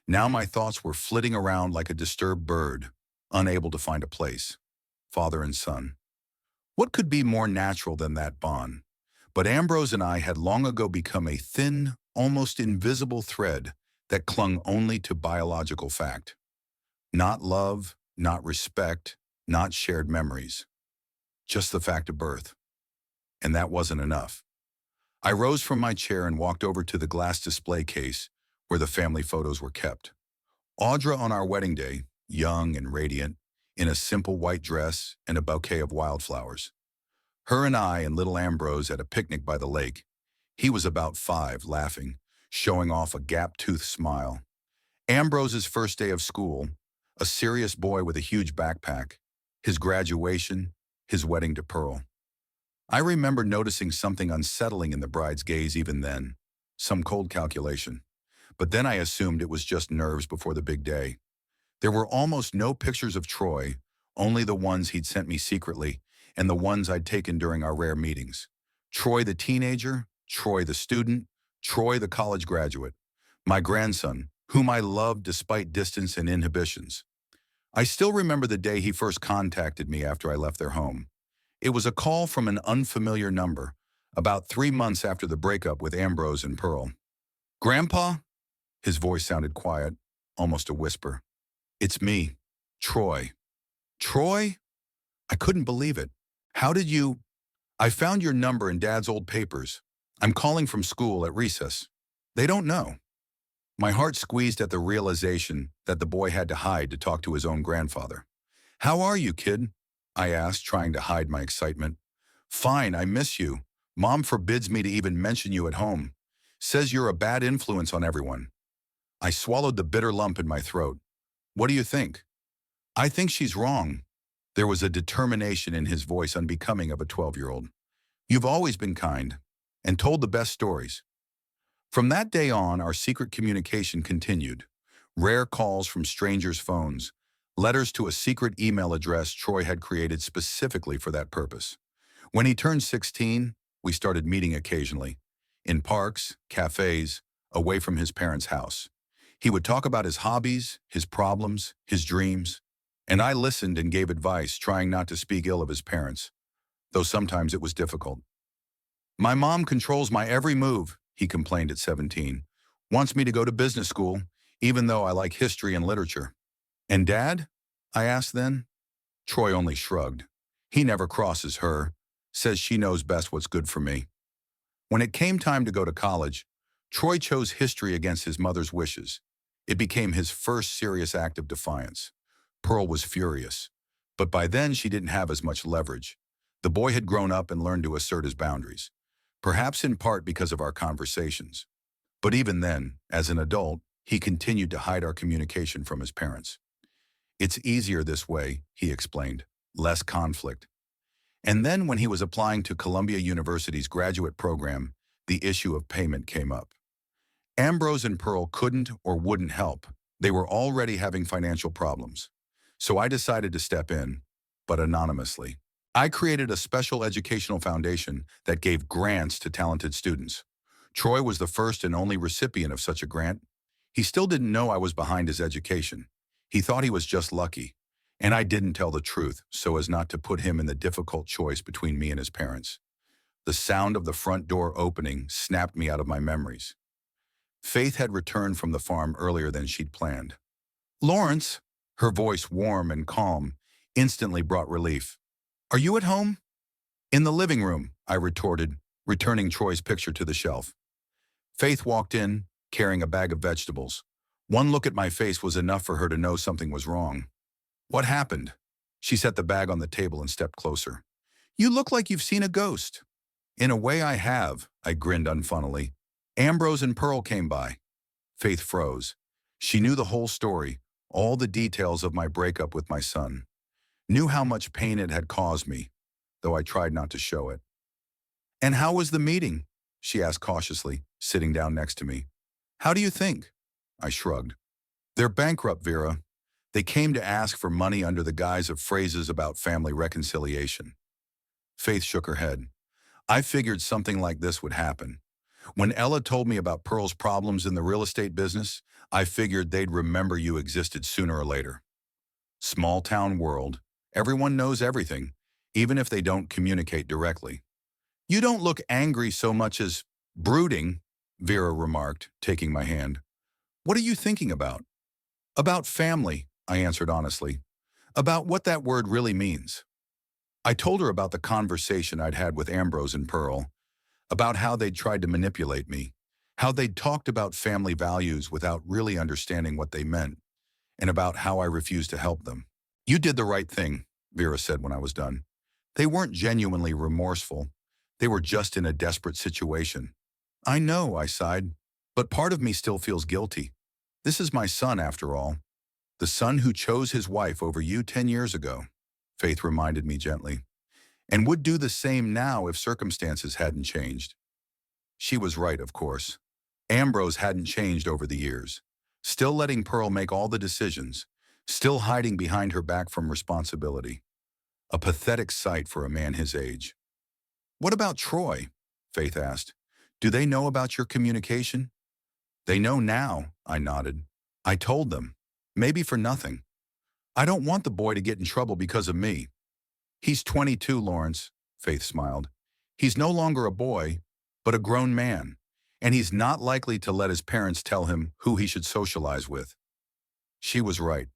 Now my thoughts were flitting around like a disturbed bird, unable to find a place. Father and son. What could be more natural than that bond? But Ambrose and I had long ago become a thin, almost invisible thread that clung only to biological fact. Not love, not respect, not shared memories. Just the fact of birth. And that wasn't enough. I rose from my chair and walked over to the glass display case where the family photos were kept. Audra on our wedding day, young and radiant, in a simple white dress and a bouquet of wildflowers. Her and I and little Ambrose at a picnic by the lake. He was about 5, laughing, showing off a gap-toothed smile. Ambrose's first day of school, a serious boy with a huge backpack, his graduation, his wedding to Pearl. I remember noticing something unsettling in the bride's gaze even then, some cold calculation. But then I assumed it was just nerves before the big day. There were almost no pictures of Troy, only the ones he'd sent me secretly, and the ones I'd taken during our rare meetings. Troy the teenager, Troy the student, Troy the college graduate, my grandson, whom I loved despite distance and inhibitions. I still remember the day he first contacted me after I left their home. It was a call from an unfamiliar number, about 3 months after the breakup with Ambrose and Pearl. "Grandpa?" His voice sounded quiet, almost a whisper. "It's me, Troy." "Troy?" I couldn't believe it. "How did you—" "I found your number in Dad's old papers. I'm calling from school at recess. They don't know." My heart squeezed at the realization that the boy had to hide to talk to his own grandfather. "How are you, kid?" I asked, trying to hide my excitement. "Fine, I miss you. Mom forbids me to even mention you at home. Says you're a bad influence on everyone." I swallowed the bitter lump in my throat. "What do you think?" "I think she's wrong." There was a determination in his voice unbecoming of a 12-year-old. "You've always been kind and told the best stories." From that day on, our secret communication continued. Rare calls from strangers' phones, letters to a secret email address Troy had created specifically for that purpose. When he turned 16, we started meeting occasionally, in parks, cafes, away from his parents' house. He would talk about his hobbies, his problems, his dreams, and I listened and gave advice, trying not to speak ill of his parents, though sometimes it was difficult. "My mom controls my every move," he complained at 17. "Wants me to go to business school, even though I like history and literature." "And Dad?" I asked then. Troy only shrugged. He never crosses her, says she knows best what's good for me. When it came time to go to college, Troy chose history against his mother's wishes. It became his first serious act of defiance. Pearl was furious, but by then she didn't have as much leverage. The boy had grown up and learned to assert his boundaries, perhaps in part because of our conversations. But even then, as an adult, he continued to hide our communication from his parents. It's easier this way, he explained, less conflict. And then when he was applying to Columbia University's graduate program, the issue of payment came up. Ambrose and Pearl couldn't or wouldn't help. They were already having financial problems. So I decided to step in, but anonymously. I created a special educational foundation that gave grants to talented students. Troy was the first and only recipient of such a grant. He still didn't know I was behind his education. He thought he was just lucky. And I didn't tell the truth so as not to put him in the difficult choice between me and his parents. The sound of the front door opening snapped me out of my memories. Faith had returned from the farm earlier than she'd planned. "Lawrence," her voice warm and calm, instantly brought relief. "Are you at home?" "In the living room," I retorted, returning Troy's picture to the shelf. Faith walked in, carrying a bag of vegetables. One look at my face was enough for her to know something was wrong. "What happened?" She set the bag on the table and stepped closer. "You look like you've seen a ghost." "In a way I have," I grinned unfunnily. "Ambrose and Pearl came by." Faith froze. She knew the whole story, all the details of my breakup with my son. Knew how much pain it had caused me, though I tried not to show it. "And how was the meeting?" she asked cautiously, sitting down next to me. "How do you think?" I shrugged. "They're bankrupt, Vera. They came to ask for money under the guise of phrases about family reconciliation." Faith shook her head. "I figured something like this would happen. When Ella told me about Pearl's problems in the real estate business, I figured they'd remember you existed sooner or later. Small town world. Everyone knows everything, even if they don't communicate directly." "You don't look angry so much as brooding," Vera remarked, taking my hand. "What are you thinking about?" "About family," I answered honestly. "About what that word really means." I told her about the conversation I'd had with Ambrose and Pearl, about how they'd tried to manipulate me, how they'd talked about family values without really understanding what they meant, and about how I refused to help them. "You did the right thing," Vera said when I was done. "They weren't genuinely remorseful. They were just in a desperate situation." "I know," I sighed, "but part of me still feels guilty. This is my son, after all. The son who chose his wife over you 10 years ago," Faith reminded me gently, "and would do the same now if circumstances hadn't changed." She was right, of course. Ambrose hadn't changed over the years, still letting Pearl make all the decisions, still hiding behind her back from responsibility. A pathetic sight for a man his age. "What about Troy?" Faith asked. "Do they know about your communication?" "They know now," I nodded. "I told them. Maybe for nothing. I don't want the boy to get in trouble because of me." "He's 22, Lawrence," Faith smiled. "He's no longer a boy, but a grown man, and he's not likely to let his parents tell him who he should socialize with." She was right.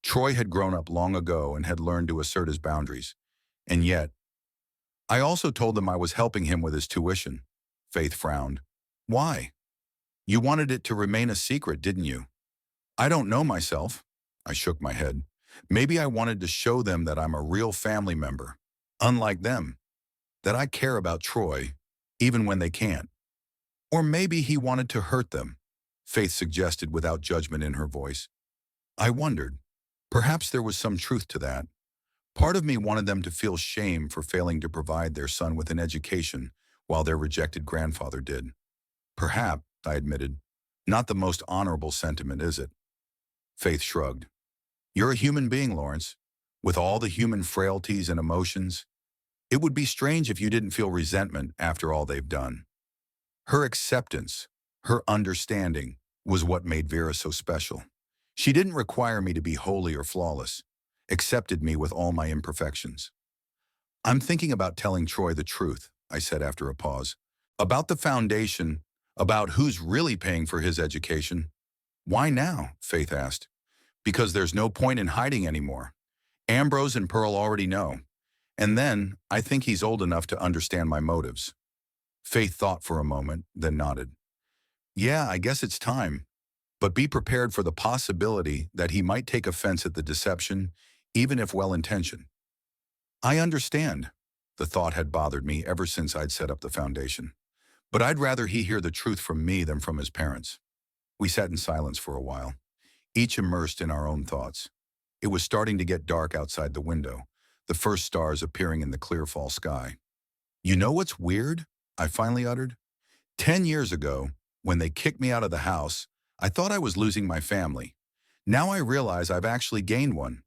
Troy had grown up long ago and had learned to assert his boundaries. And yet, I also told them I was helping him with his tuition. Faith frowned. "Why? You wanted it to remain a secret, didn't you?" "I don't know myself." I shook my head. "Maybe I wanted to show them that I'm a real family member, unlike them, that I care about Troy, even when they can't. Or maybe he wanted to hurt them," Faith suggested without judgment in her voice. I wondered. Perhaps there was some truth to that. Part of me wanted them to feel shame for failing to provide their son with an education while their rejected grandfather did. "Perhaps," I admitted. "Not the most honorable sentiment, is it?" Faith shrugged. "You're a human being, Lawrence, with all the human frailties and emotions. It would be strange if you didn't feel resentment after all they've done." Her acceptance, her understanding, was what made Vera so special. She didn't require me to be holy or flawless, accepted me with all my imperfections. "I'm thinking about telling Troy the truth," I said after a pause. "About the foundation, about who's really paying for his education." "Why now?" Faith asked. "Because there's no point in hiding anymore. Ambrose and Pearl already know. And then, I think he's old enough to understand my motives. Faith thought for a moment, then nodded. Yeah, I guess it's time. But be prepared for the possibility that he might take offense at the deception, even if well-intentioned. I understand. The thought had bothered me ever since I'd set up the foundation. But I'd rather he hear the truth from me than from his parents. We sat in silence for a while, each immersed in our own thoughts. It was starting to get dark outside the window, the first stars appearing in the clear fall sky. You know what's weird? I finally uttered. 10 years ago, when they kicked me out of the house, I thought I was losing my family. Now I realize I've actually gained one.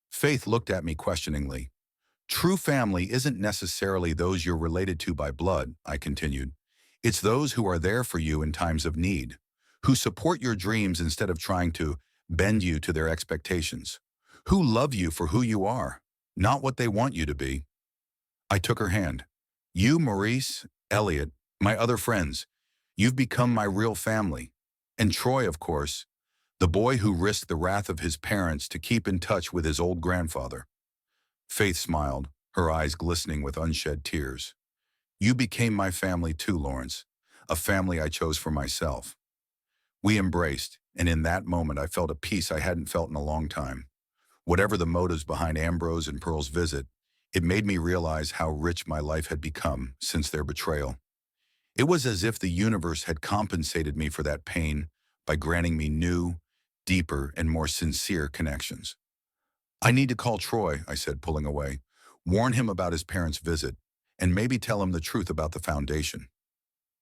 Faith looked at me questioningly. True family isn't necessarily those you're related to by blood, I continued. It's those who are there for you in times of need, who support your dreams instead of trying to bend you to their expectations, who love you for who you are, not what they want you to be. I took her hand. You, Maurice, Elliot, my other friends, you've become my real family. And Troy, of course, the boy who risked the wrath of his parents to keep in touch with his old grandfather. Faith smiled, her eyes glistening with unshed tears. You became my family too, Lawrence, a family I chose for myself. We embraced, and in that moment I felt a peace I hadn't felt in a long time. Whatever the motives behind Ambrose and Pearl's visit, it made me realize how rich my life had become since their betrayal. It was as if the universe had compensated me for that pain by granting me new, deeper, and more sincere connections. I need to call Troy, I said, pulling away. Warn him about his parents' visit, and maybe tell him the truth about the foundation.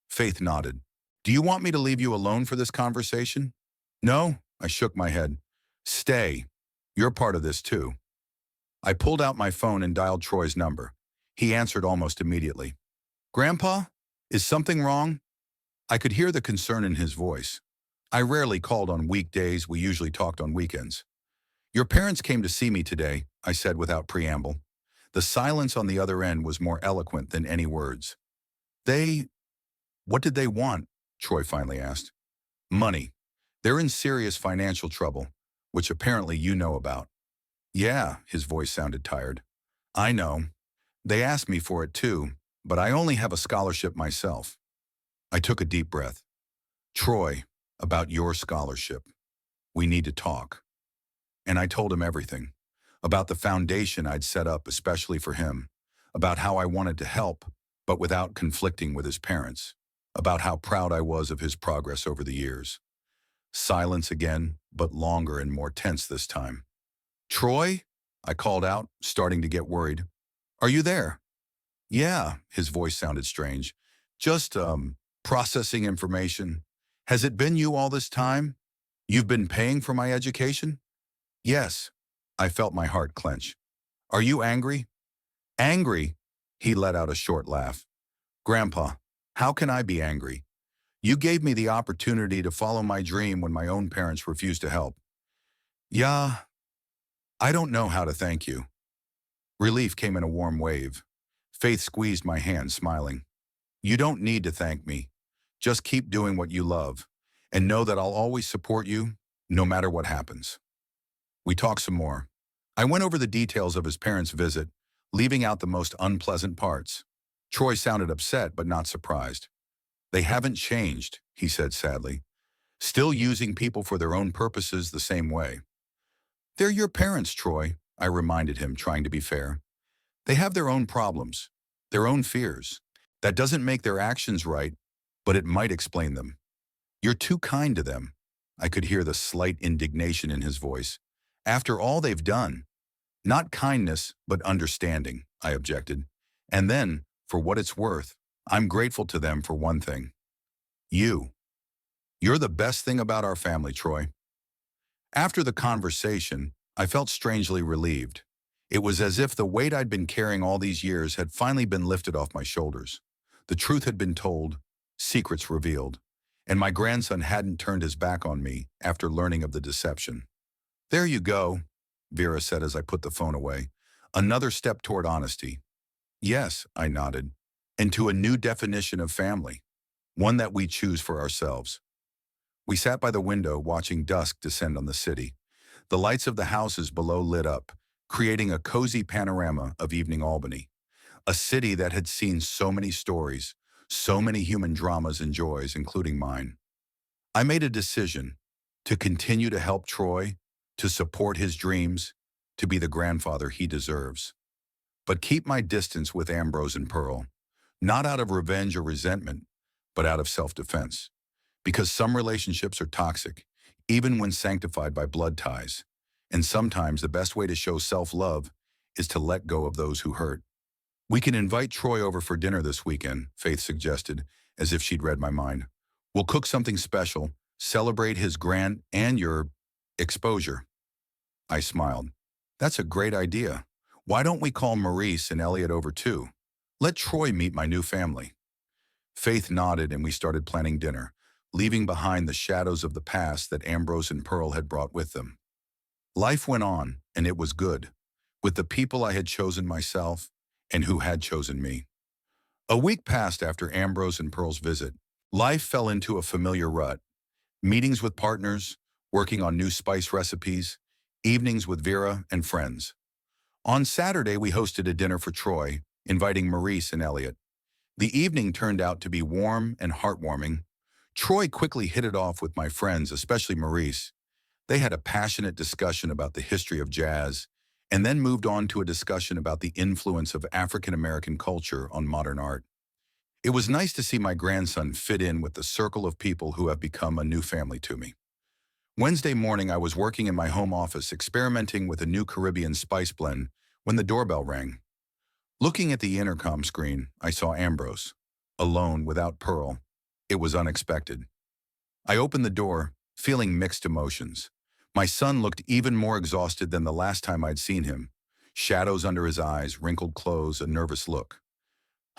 Faith nodded. Do you want me to leave you alone for this conversation? No, I shook my head. Stay. You're part of this too. I pulled out my phone and dialed Troy's number. He answered almost immediately. Grandpa? Is something wrong? I could hear the concern in his voice. I rarely called on weekdays, we usually talked on weekends. Your parents came to see me today, I said without preamble. The silence on the other end was more eloquent than any words. What did they want? Troy finally asked. Money. They're in serious financial trouble, which apparently you know about. Yeah, his voice sounded tired. I know. They asked me for it too, but I only have a scholarship myself. I took a deep breath. Troy, about your scholarship. We need to talk. And I told him everything. About the foundation I'd set up especially for him. About how I wanted to help, but without conflicting with his parents. About how proud I was of his progress over the years. Silence again, but longer and more tense this time. Troy? I called out, starting to get worried. Are you there? Yeah, his voice sounded strange. Just, processing information. Has it been you all this time? You've been paying for my education? Yes. I felt my heart clench. Are you angry? Angry? He let out a short laugh. Grandpa, how can I be angry? You gave me the opportunity to follow my dream when my own parents refused to help. Yeah, I don't know how to thank you. Relief came in a warm wave. Faith squeezed my hand, smiling. You don't need to thank me. Just keep doing what you love, and know that I'll always support you, no matter what happens. We talked some more. I went over the details of his parents' visit, leaving out the most unpleasant parts. Troy sounded upset, but not surprised. They haven't changed, he said sadly. Still using people for their own purposes the same way. They're your parents, Troy, I reminded him, trying to be fair. They have their own problems, their own fears. That doesn't make their actions right, but it might explain them. You're too kind to them. I could hear the slight indignation in his voice. After all they've done. Not kindness, but understanding, I objected. And then, for what it's worth, I'm grateful to them for one thing. You. You're the best thing about our family, Troy. After the conversation, I felt strangely relieved. It was as if the weight I'd been carrying all these years had finally been lifted off my shoulders. The truth had been told, secrets revealed, and my grandson hadn't turned his back on me after learning of the deception. There you go, Vera said as I put the phone away. Another step toward honesty. Yes, I nodded, and to a new definition of family, one that we choose for ourselves. We sat by the window watching dusk descend on the city. The lights of the houses below lit up, creating a cozy panorama of evening Albany, a city that had seen so many stories, so many human dramas and joys, including mine. I made a decision to continue to help Troy, to support his dreams, to be the grandfather he deserves. But keep my distance with Ambrose and Pearl, not out of revenge or resentment, but out of self-defense. Because some relationships are toxic, even when sanctified by blood ties. And sometimes the best way to show self-love is to let go of those who hurt. We can invite Troy over for dinner this weekend, Faith suggested, as if she'd read my mind. We'll cook something special, celebrate his grant and your exposure. I smiled. That's a great idea. Why don't we call Maurice and Elliot over too? Let Troy meet my new family. Faith nodded and we started planning dinner, leaving behind the shadows of the past that Ambrose and Pearl had brought with them. Life went on, and it was good, with the people I had chosen myself and who had chosen me. A week passed after Ambrose and Pearl's visit. Life fell into a familiar rut. Meetings with partners, working on new spice recipes, evenings with Vera and friends. On Saturday, we hosted a dinner for Troy, inviting Maurice and Elliot. The evening turned out to be warm and heartwarming. Troy quickly hit it off with my friends, especially Maurice. They had a passionate discussion about the history of jazz, and then moved on to a discussion about the influence of African American culture on modern art. It was nice to see my grandson fit in with the circle of people who have become a new family to me. Wednesday morning, I was working in my home office experimenting with a new Caribbean spice blend when the doorbell rang. Looking at the intercom screen, I saw Ambrose, alone without Pearl. It was unexpected. I opened the door, feeling mixed emotions. My son looked even more exhausted than the last time I'd seen him. Shadows under his eyes, wrinkled clothes, a nervous look.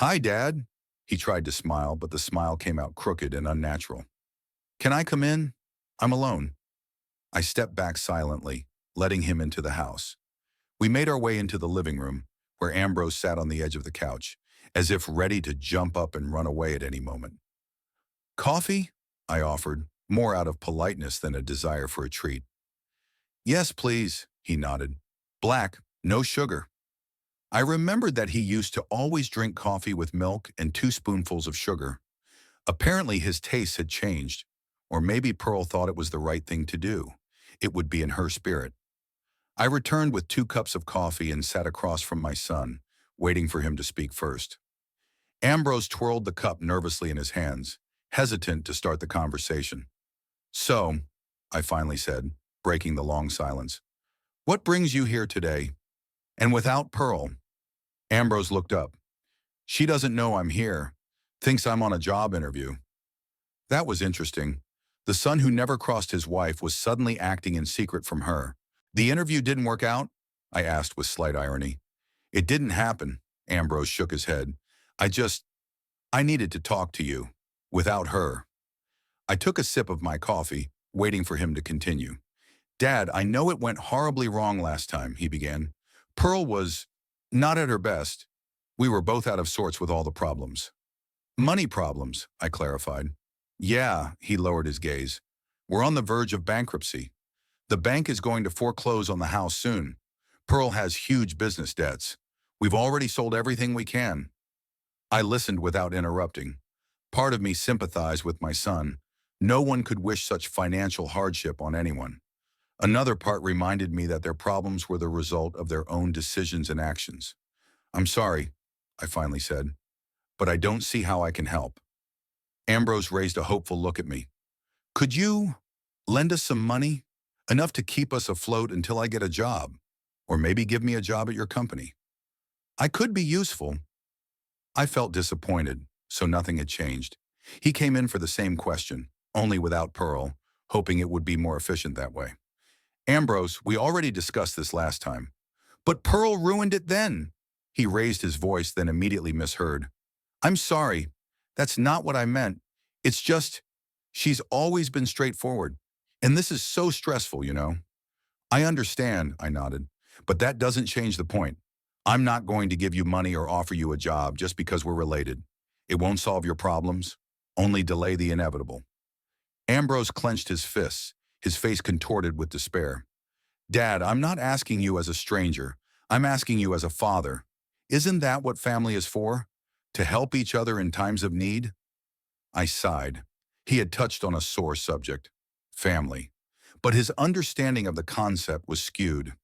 "Hi, Dad." He tried to smile, but the smile came out crooked and unnatural. "Can I come in? I'm alone." I stepped back silently, letting him into the house. We made our way into the living room, where Ambrose sat on the edge of the couch, as if ready to jump up and run away at any moment. "Coffee?" I offered, more out of politeness than a desire for a treat. "Yes, please," he nodded. "Black, no sugar." I remembered that he used to always drink coffee with milk and 2 spoonfuls of sugar. Apparently his tastes had changed, or maybe Pearl thought it was the right thing to do. It would be in her spirit. I returned with 2 cups of coffee and sat across from my son, waiting for him to speak first. Ambrose twirled the cup nervously in his hands, hesitant to start the conversation. "So," I finally said, breaking the long silence, "what brings you here today? And without Pearl?" Ambrose looked up. "She doesn't know I'm here. Thinks I'm on a job interview." That was interesting. The son who never crossed his wife was suddenly acting in secret from her. "The interview didn't work out?" I asked with slight irony. "It didn't happen," Ambrose shook his head. I needed to talk to you. Without her." I took a sip of my coffee, waiting for him to continue. "Dad, I know it went horribly wrong last time," he began. "Pearl was not at her best. We were both out of sorts with all the problems." "Money problems," I clarified. "Yeah," he lowered his gaze. "We're on the verge of bankruptcy. The bank is going to foreclose on the house soon. Pearl has huge business debts. We've already sold everything we can." I listened without interrupting. Part of me sympathized with my son. No one could wish such financial hardship on anyone. Another part reminded me that their problems were the result of their own decisions and actions. "I'm sorry," I finally said, "but I don't see how I can help." Ambrose raised a hopeful look at me. "Could you lend us some money? Enough to keep us afloat until I get a job. Or maybe give me a job at your company. I could be useful." I felt disappointed, so nothing had changed. He came in for the same question, only without Pearl, hoping it would be more efficient that way. "Ambrose, we already discussed this last time." "But Pearl ruined it then." He raised his voice, then immediately misheard. "I'm sorry. That's not what I meant. It's just, she's always been straightforward. And this is so stressful, you know." "I understand," I nodded. "But that doesn't change the point. I'm not going to give you money or offer you a job just because we're related. It won't solve your problems, only delay the inevitable." Ambrose clenched his fists, his face contorted with despair. "Dad, I'm not asking you as a stranger. I'm asking you as a father, isn't that what family is for? To help each other in times of need? I sighed. He had touched on a sore subject, family. But his understanding of the concept was skewed.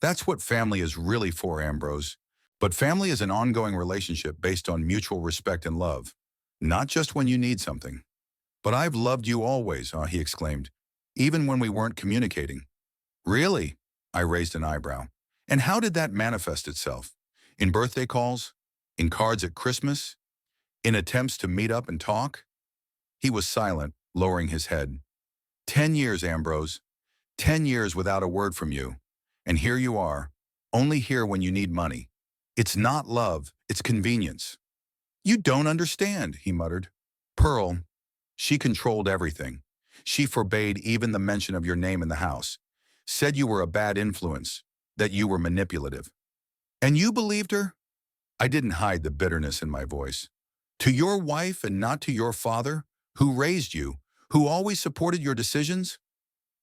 That's what family is really for, Ambrose. But family is an ongoing relationship based on mutual respect and love, not just when you need something. But I've loved you always, he exclaimed, even when we weren't communicating. Really? I raised an eyebrow. And how did that manifest itself? In birthday calls? In cards at Christmas? In attempts to meet up and talk? He was silent, lowering his head. 10 years, Ambrose. 10 years without a word from you. And here you are, only here when you need money. It's not love, it's convenience. You don't understand, he muttered. Pearl, she controlled everything. She forbade even the mention of your name in the house. Said you were a bad influence, that you were manipulative. And you believed her? I didn't hide the bitterness in my voice. To your wife and not to your father, who raised you, who always supported your decisions?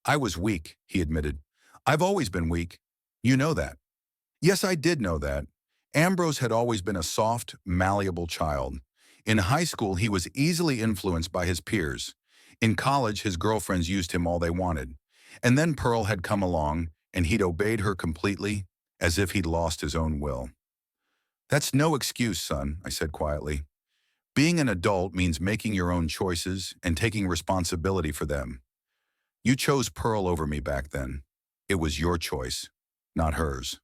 I was weak, he admitted. I've always been weak. You know that. Yes, I did know that. Ambrose had always been a soft, malleable child. In high school, he was easily influenced by his peers. In college, his girlfriends used him all they wanted. And then Pearl had come along, and he'd obeyed her completely, as if he'd lost his own will. That's no excuse, son, I said quietly. Being an adult means making your own choices and taking responsibility for them. You chose Pearl over me back then. It was your choice, not hers.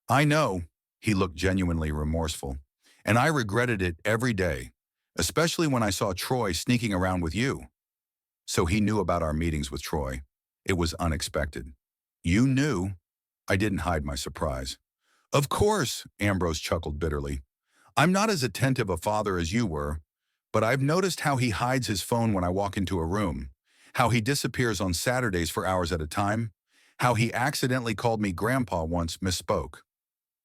I know, he looked genuinely remorseful, and I regretted it every day, especially when I saw Troy sneaking around with you. So he knew about our meetings with Troy. It was unexpected. You knew. I didn't hide my surprise. Of course, Ambrose chuckled bitterly. I'm not as attentive a father as you were, but I've noticed how he hides his phone when I walk into a room, how he disappears on Saturdays for hours at a time, how he accidentally called me grandpa once, misspoke.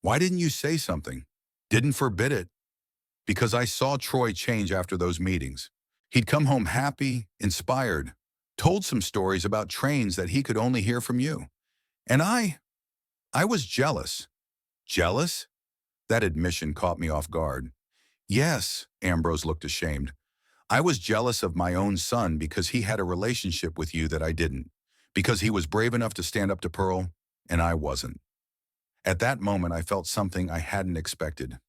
Why didn't you say something? Didn't forbid it. Because I saw Troy change after those meetings. He'd come home happy, inspired, told some stories about trains that he could only hear from you. And I was jealous. Jealous? That admission caught me off guard. Yes, Ambrose looked ashamed. I was jealous of my own son because he had a relationship with you that I didn't, because he was brave enough to stand up to Pearl, and I wasn't. At that moment, I felt something I hadn't expected.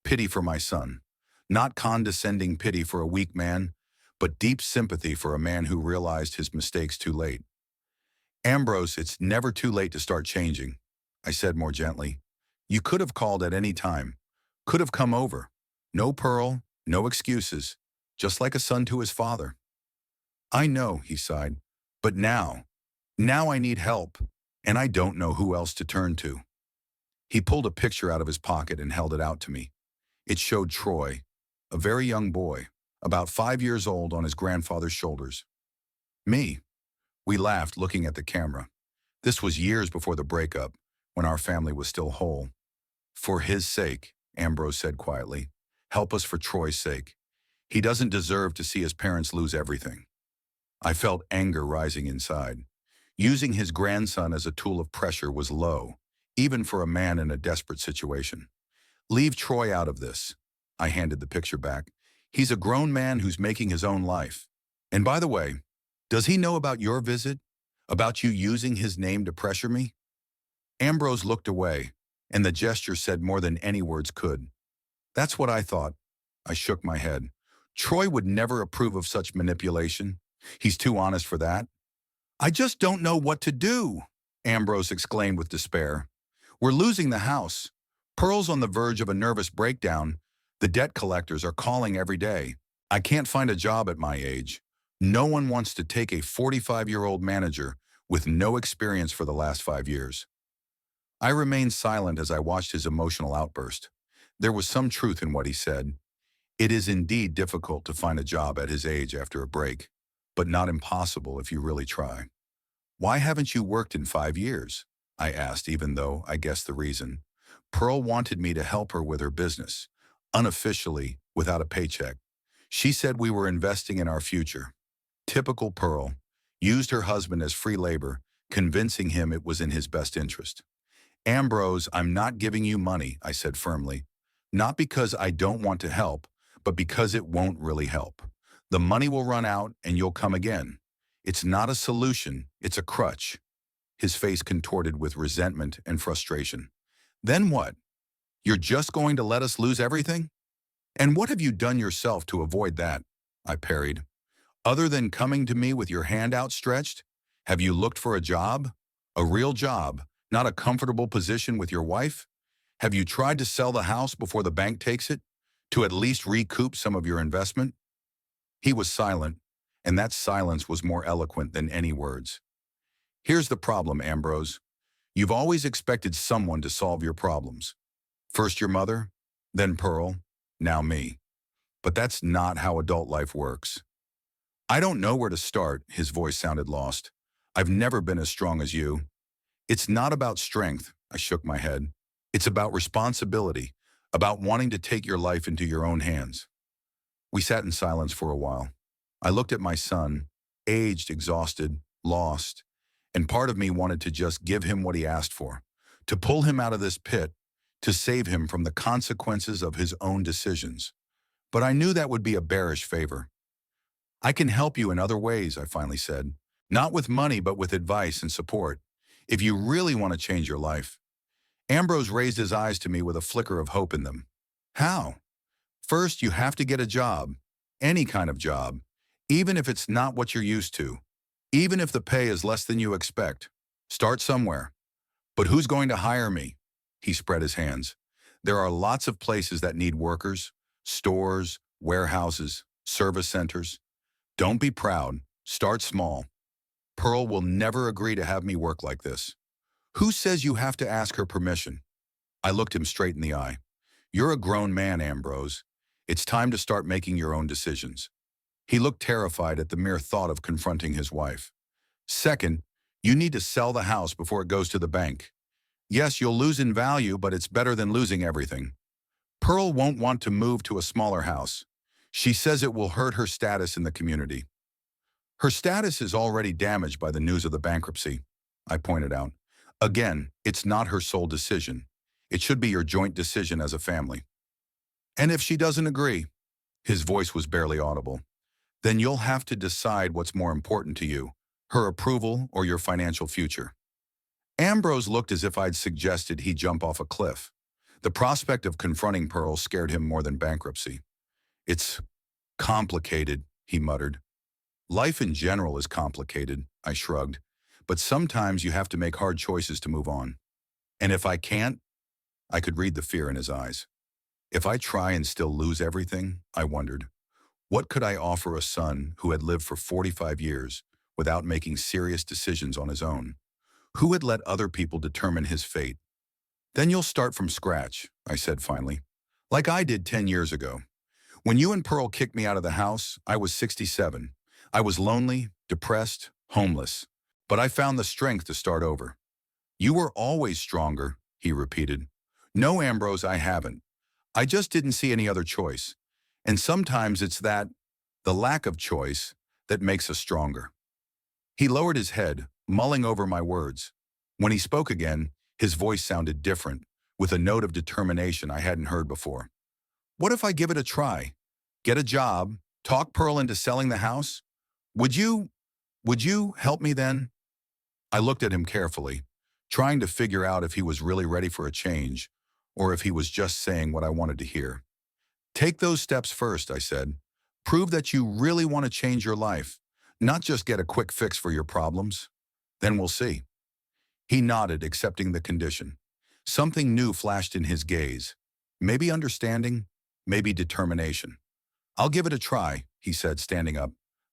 Pity for my son. Not condescending pity for a weak man, but deep sympathy for a man who realized his mistakes too late. Ambrose, it's never too late to start changing, I said more gently. You could have called at any time, could have come over. No Pearl, no excuses, just like a son to his father. I know, he sighed, but now I need help, and I don't know who else to turn to. He pulled a picture out of his pocket and held it out to me. It showed Troy, a very young boy, about 5 years old, on his grandfather's shoulders. Me. We laughed, looking at the camera. This was years before the breakup, when our family was still whole. For his sake, Ambrose said quietly. Help us for Troy's sake. He doesn't deserve to see his parents lose everything. I felt anger rising inside. Using his grandson as a tool of pressure was low, even for a man in a desperate situation. Leave Troy out of this. I handed the picture back. He's a grown man who's making his own life. And by the way, does he know about your visit? About you using his name to pressure me? Ambrose looked away, and the gesture said more than any words could. That's what I thought. I shook my head. Troy would never approve of such manipulation. He's too honest for that. I just don't know what to do, Ambrose exclaimed with despair. We're losing the house. Pearl's on the verge of a nervous breakdown. The debt collectors are calling every day. I can't find a job at my age. No one wants to take a 45-year-old manager with no experience for the last 5 years. I remained silent as I watched his emotional outburst. There was some truth in what he said. It is indeed difficult to find a job at his age after a break, but not impossible if you really try. Why haven't you worked in 5 years? I asked, even though I guessed the reason. Pearl wanted me to help her with her business, unofficially, without a paycheck. She said we were investing in our future. Typical Pearl. Used her husband as free labor, convincing him it was in his best interest. Ambrose, I'm not giving you money, I said firmly. Not because I don't want to help, but because it won't really help. The money will run out and you'll come again. It's not a solution, it's a crutch. His face contorted with resentment and frustration. Then what? You're just going to let us lose everything? And what have you done yourself to avoid that? I parried. Other than coming to me with your hand outstretched? Have you looked for a job? A real job, not a comfortable position with your wife? Have you tried to sell the house before the bank takes it, to at least recoup some of your investment? He was silent, and that silence was more eloquent than any words. Here's the problem, Ambrose. You've always expected someone to solve your problems. First your mother, then Pearl, now me. But that's not how adult life works. I don't know where to start, his voice sounded lost. I've never been as strong as you. It's not about strength, I shook my head. It's about responsibility, about wanting to take your life into your own hands. We sat in silence for a while. I looked at my son, aged, exhausted, lost, and part of me wanted to just give him what he asked for, to pull him out of this pit, to save him from the consequences of his own decisions. But I knew that would be a bearish favor. I can help you in other ways, I finally said. Not with money, but with advice and support, if you really want to change your life. Ambrose raised his eyes to me with a flicker of hope in them. How? First, you have to get a job, any kind of job, even if it's not what you're used to, even if the pay is less than you expect. Start somewhere. But who's going to hire me? He spread his hands. There are lots of places that need workers, stores, warehouses, service centers. Don't be proud. Start small. Pearl will never agree to have me work like this. Who says you have to ask her permission? I looked him straight in the eye. You're a grown man, Ambrose. It's time to start making your own decisions. He looked terrified at the mere thought of confronting his wife. Second, you need to sell the house before it goes to the bank. Yes, you'll lose in value, but it's better than losing everything. Pearl won't want to move to a smaller house. She says it will hurt her status in the community. Her status is already damaged by the news of the bankruptcy, I pointed out. Again, it's not her sole decision. It should be your joint decision as a family. And if she doesn't agree, his voice was barely audible, then you'll have to decide what's more important to you, her approval or your financial future. Ambrose looked as if I'd suggested he jump off a cliff. The prospect of confronting Pearl scared him more than bankruptcy. It's complicated, he muttered. Life in general is complicated, I shrugged, but sometimes you have to make hard choices to move on. And if I can't, I could read the fear in his eyes. If I try and still lose everything, I wondered, what could I offer a son who had lived for 45 years without making serious decisions on his own? Who had let other people determine his fate? Then you'll start from scratch, I said finally, like I did 10 years ago. When you and Pearl kicked me out of the house, I was 67. I was lonely, depressed, homeless, but I found the strength to start over. You were always stronger, he repeated. No, Ambrose, I haven't. I just didn't see any other choice. And sometimes it's the lack of choice, that makes us stronger. He lowered his head, mulling over my words. When he spoke again, his voice sounded different, with a note of determination I hadn't heard before. What if I give it a try? Get a job, talk Pearl into selling the house? Would you help me then? I looked at him carefully, trying to figure out if he was really ready for a change, or if he was just saying what I wanted to hear. Take those steps first, I said. Prove that you really want to change your life, not just get a quick fix for your problems. Then we'll see. He nodded, accepting the condition. Something new flashed in his gaze. Maybe understanding, maybe determination. I'll give it a try, he said, standing up.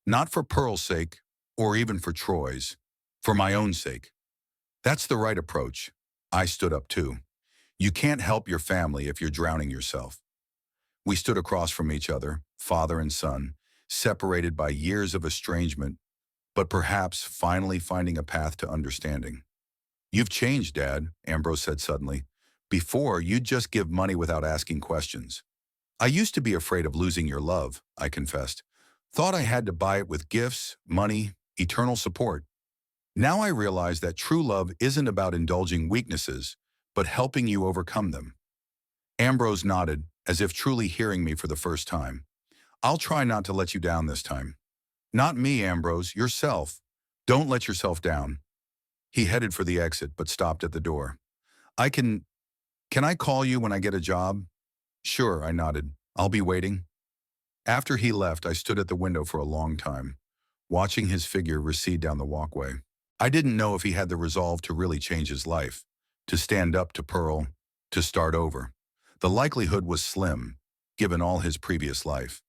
Not for Pearl's sake, or even for Troy's. For my own sake. That's the right approach. I stood up too. You can't help your family if you're drowning yourself. We stood across from each other, father and son, separated by years of estrangement, but perhaps finally finding a path to understanding. You've changed, Dad, Ambrose said suddenly. Before, you'd just give money without asking questions. I used to be afraid of losing your love, I confessed. Thought I had to buy it with gifts, money, eternal support. Now I realize that true love isn't about indulging weaknesses, but helping you overcome them. Ambrose nodded, as if truly hearing me for the first time. I'll try not to let you down this time. Not me, Ambrose, yourself. Don't let yourself down. He headed for the exit, but stopped at the door. I can I call you when I get a job? Sure, I nodded. I'll be waiting. After he left, I stood at the window for a long time, watching his figure recede down the walkway. I didn't know if he had the resolve to really change his life, to stand up to Pearl, to start over. The likelihood was slim, given all his previous life.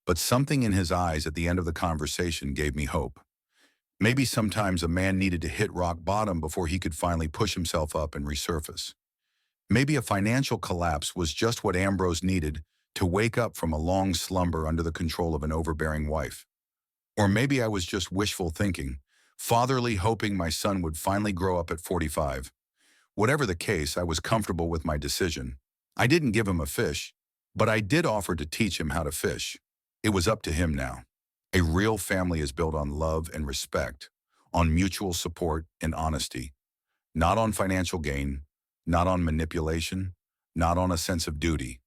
But something in his eyes at the end of the conversation gave me hope. Maybe sometimes a man needed to hit rock bottom before he could finally push himself up and resurface. Maybe a financial collapse was just what Ambrose needed to wake up from a long slumber under the control of an overbearing wife. Or maybe I was just wishful thinking, fatherly hoping my son would finally grow up at 45. Whatever the case, I was comfortable with my decision. I didn't give him a fish, but I did offer to teach him how to fish. It was up to him now. A real family is built on love and respect, on mutual support and honesty, not on financial gain, not on manipulation, not on a sense of duty.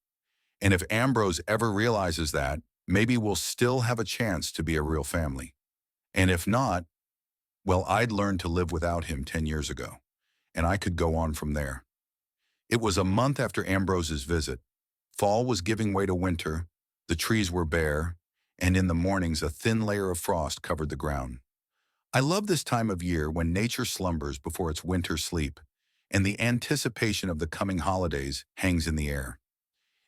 And if Ambrose ever realizes that, maybe we'll still have a chance to be a real family. And if not, well, I'd learned to live without him 10 years ago, and I could go on from there. It was a month after Ambrose's visit. Fall was giving way to winter, the trees were bare, and in the mornings a thin layer of frost covered the ground. I love this time of year when nature slumbers before its winter sleep, and the anticipation of the coming holidays hangs in the air.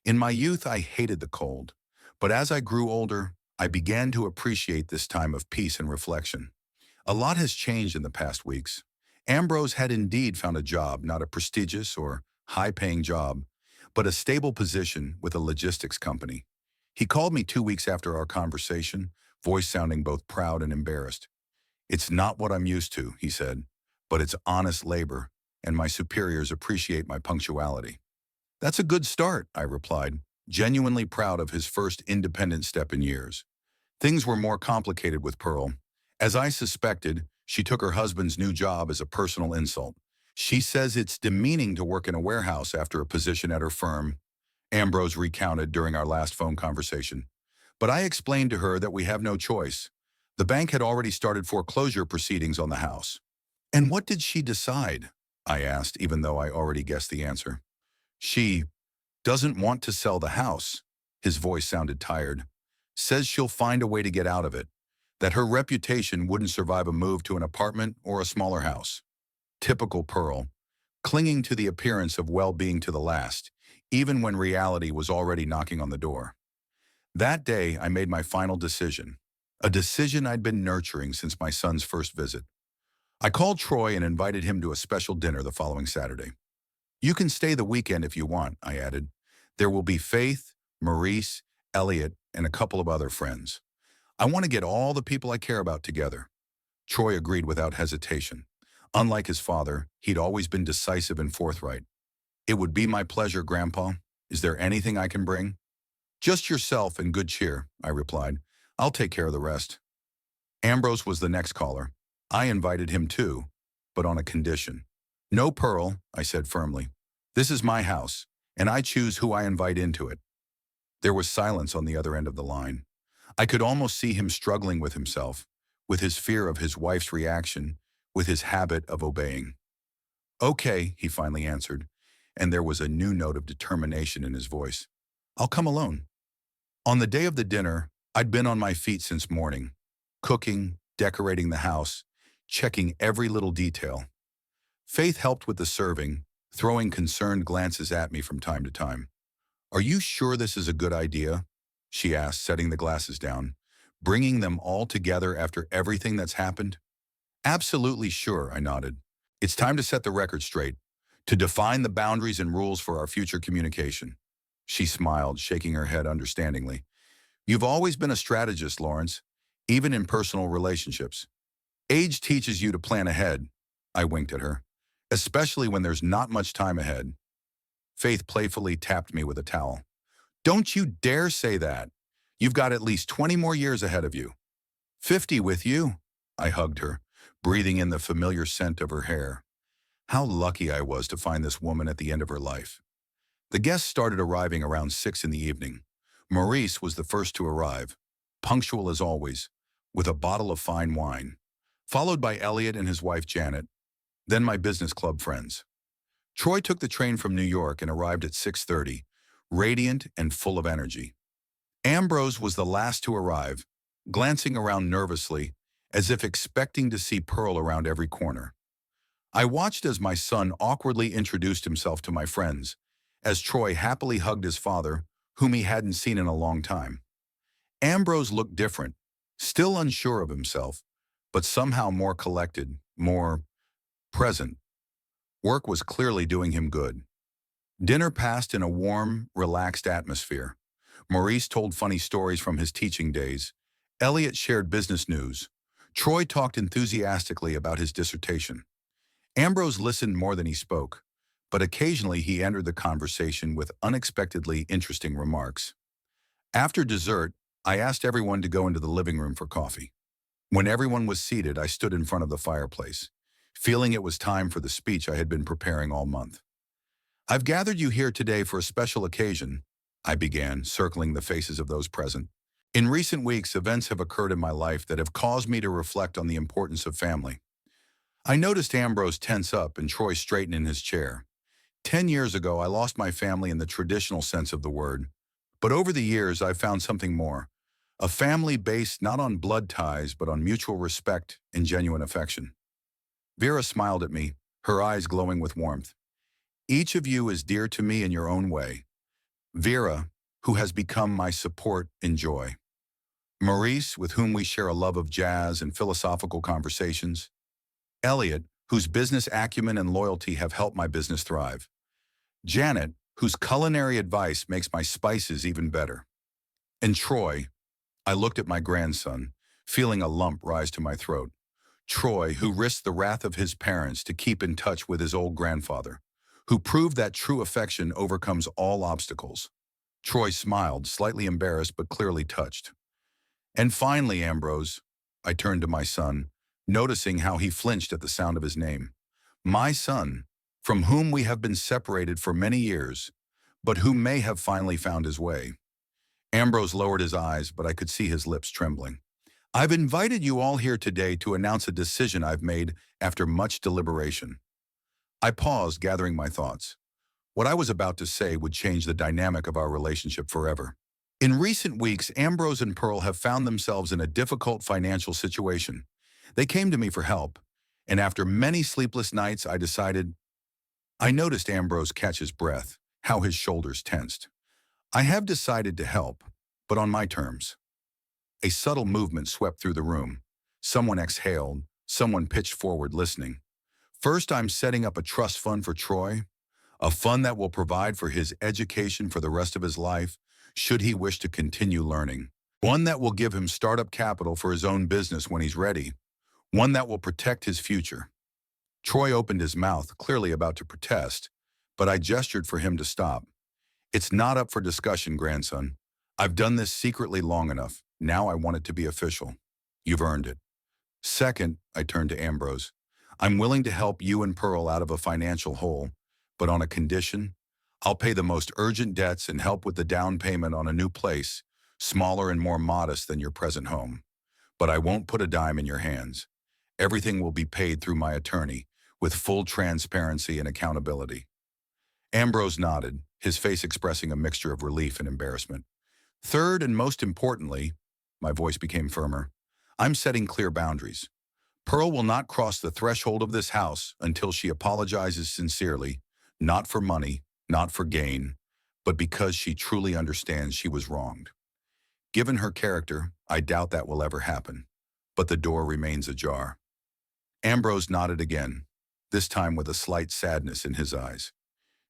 In my youth, I hated the cold, but as I grew older, I began to appreciate this time of peace and reflection. A lot has changed in the past weeks. Ambrose had indeed found a job, not a prestigious or high-paying job, but a stable position with a logistics company. He called me 2 weeks after our conversation, voice sounding both proud and embarrassed. "It's not what I'm used to," he said, "but it's honest labor, and my superiors appreciate my punctuality." "That's a good start," I replied, genuinely proud of his first independent step in years. Things were more complicated with Pearl. As I suspected, she took her husband's new job as a personal insult. She says it's demeaning to work in a warehouse after a position at her firm, Ambrose recounted during our last phone conversation. But I explained to her that we have no choice. The bank had already started foreclosure proceedings on the house. "And what did she decide?" I asked, even though I already guessed the answer. "She doesn't want to sell the house." His voice sounded tired. "Says she'll find a way to get out of it, that her reputation wouldn't survive a move to an apartment or a smaller house." Typical Pearl, clinging to the appearance of well-being to the last, even when reality was already knocking on the door. That day, I made my final decision, a decision I'd been nurturing since my son's first visit. I called Troy and invited him to a special dinner the following Saturday. "You can stay the weekend if you want," I added. "There will be Faith, Maurice, Elliot, and a couple of other friends. I want to get all the people I care about together." Troy agreed without hesitation. Unlike his father, he'd always been decisive and forthright. "It would be my pleasure, Grandpa. Is there anything I can bring?" "Just yourself and good cheer," I replied. "I'll take care of the rest." Ambrose was the next caller. I invited him too, but on a condition. "No Pearl," I said firmly. "This is my house, and I choose who I invite into it." There was silence on the other end of the line. I could almost see him struggling with himself, with his fear of his wife's reaction, with his habit of obeying. "Okay," he finally answered, and there was a new note of determination in his voice. "I'll come alone." On the day of the dinner, I'd been on my feet since morning, cooking, decorating the house, checking every little detail. Faith helped with the serving, throwing concerned glances at me from time to time. "Are you sure this is a good idea?" she asked, setting the glasses down. "Bringing them all together after everything that's happened?" "Absolutely sure," I nodded. "It's time to set the record straight, to define the boundaries and rules for our future communication." She smiled, shaking her head understandingly. "You've always been a strategist, Lawrence, even in personal relationships. Age teaches you to plan ahead." I winked at her. "Especially when there's not much time ahead." Faith playfully tapped me with a towel. "Don't you dare say that. You've got at least 20 more years ahead of you." 50 with you." I hugged her, breathing in the familiar scent of her hair. How lucky I was to find this woman at the end of her life. The guests started arriving around 6 in the evening. Maurice was the first to arrive, punctual as always, with a bottle of fine wine, followed by Elliot and his wife Janet, then my business club friends. Troy took the train from New York and arrived at 6:30, radiant and full of energy. Ambrose was the last to arrive, glancing around nervously, as if expecting to see Pearl around every corner. I watched as my son awkwardly introduced himself to my friends, as Troy happily hugged his father, whom he hadn't seen in a long time. Ambrose looked different, still unsure of himself, but somehow more collected, more present. Work was clearly doing him good. Dinner passed in a warm, relaxed atmosphere. Maurice told funny stories from his teaching days. Elliot shared business news. Troy talked enthusiastically about his dissertation. Ambrose listened more than he spoke, but occasionally he entered the conversation with unexpectedly interesting remarks. After dessert, I asked everyone to go into the living room for coffee. When everyone was seated, I stood in front of the fireplace, feeling it was time for the speech I had been preparing all month. I've gathered you here today for a special occasion, I began, circling the faces of those present. In recent weeks, events have occurred in my life that have caused me to reflect on the importance of family. I noticed Ambrose tense up and Troy straighten in his chair. 10 years ago, I lost my family in the traditional sense of the word. But over the years, I've found something more. A family based not on blood ties, but on mutual respect and genuine affection. Vera smiled at me, her eyes glowing with warmth. Each of you is dear to me in your own way. Vera, who has become my support and joy. Maurice, with whom we share a love of jazz and philosophical conversations. Elliot, whose business acumen and loyalty have helped my business thrive. Janet, whose culinary advice makes my spices even better. And Troy, I looked at my grandson, feeling a lump rise to my throat. Troy, who risked the wrath of his parents to keep in touch with his old grandfather, who proved that true affection overcomes all obstacles. Troy smiled, slightly embarrassed but clearly touched. And finally, Ambrose, I turned to my son, noticing how he flinched at the sound of his name. My son, from whom we have been separated for many years, but who may have finally found his way. Ambrose lowered his eyes, but I could see his lips trembling. I've invited you all here today to announce a decision I've made after much deliberation. I paused, gathering my thoughts. What I was about to say would change the dynamic of our relationship forever. In recent weeks, Ambrose and Pearl have found themselves in a difficult financial situation. They came to me for help, and after many sleepless nights, I noticed Ambrose catch his breath, how his shoulders tensed. I have decided to help, but on my terms. A subtle movement swept through the room. Someone exhaled, someone pitched forward listening. First, I'm setting up a trust fund for Troy, a fund that will provide for his education for the rest of his life, should he wish to continue learning. One that will give him startup capital for his own business when he's ready. One that will protect his future. Troy opened his mouth, clearly about to protest, but I gestured for him to stop. It's not up for discussion, grandson. I've done this secretly long enough. Now I want it to be official. You've earned it. Second, I turned to Ambrose. I'm willing to help you and Pearl out of a financial hole, but on a condition. I'll pay the most urgent debts and help with the down payment on a new place, smaller and more modest than your present home. But I won't put a dime in your hands. Everything will be paid through my attorney, with full transparency and accountability. Ambrose nodded, his face expressing a mixture of relief and embarrassment. Third, and most importantly, my voice became firmer, I'm setting clear boundaries. Pearl will not cross the threshold of this house until she apologizes sincerely, not for money, not for gain, but because she truly understands she was wronged. Given her character, I doubt that will ever happen, but the door remains ajar. Ambrose nodded again, this time with a slight sadness in his eyes.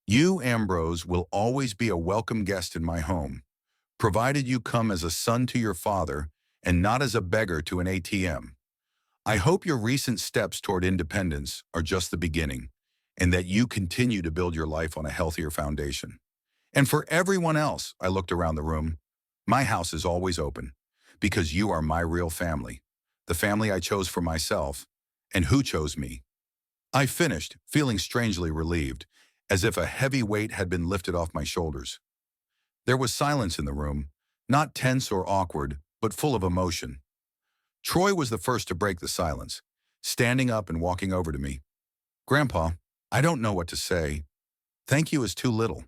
You, Ambrose, will always be a welcome guest in my home, provided you come as a son to your father and not as a beggar to an ATM. I hope your recent steps toward independence are just the beginning, and that you continue to build your life on a healthier foundation. And for everyone else, I looked around the room, my house is always open, because you are my real family, the family I chose for myself, and who chose me. I finished, feeling strangely relieved, as if a heavy weight had been lifted off my shoulders. There was silence in the room, not tense or awkward, but full of emotion. Troy was the first to break the silence, standing up and walking over to me. "Grandpa, I don't know what to say. Thank you is too little."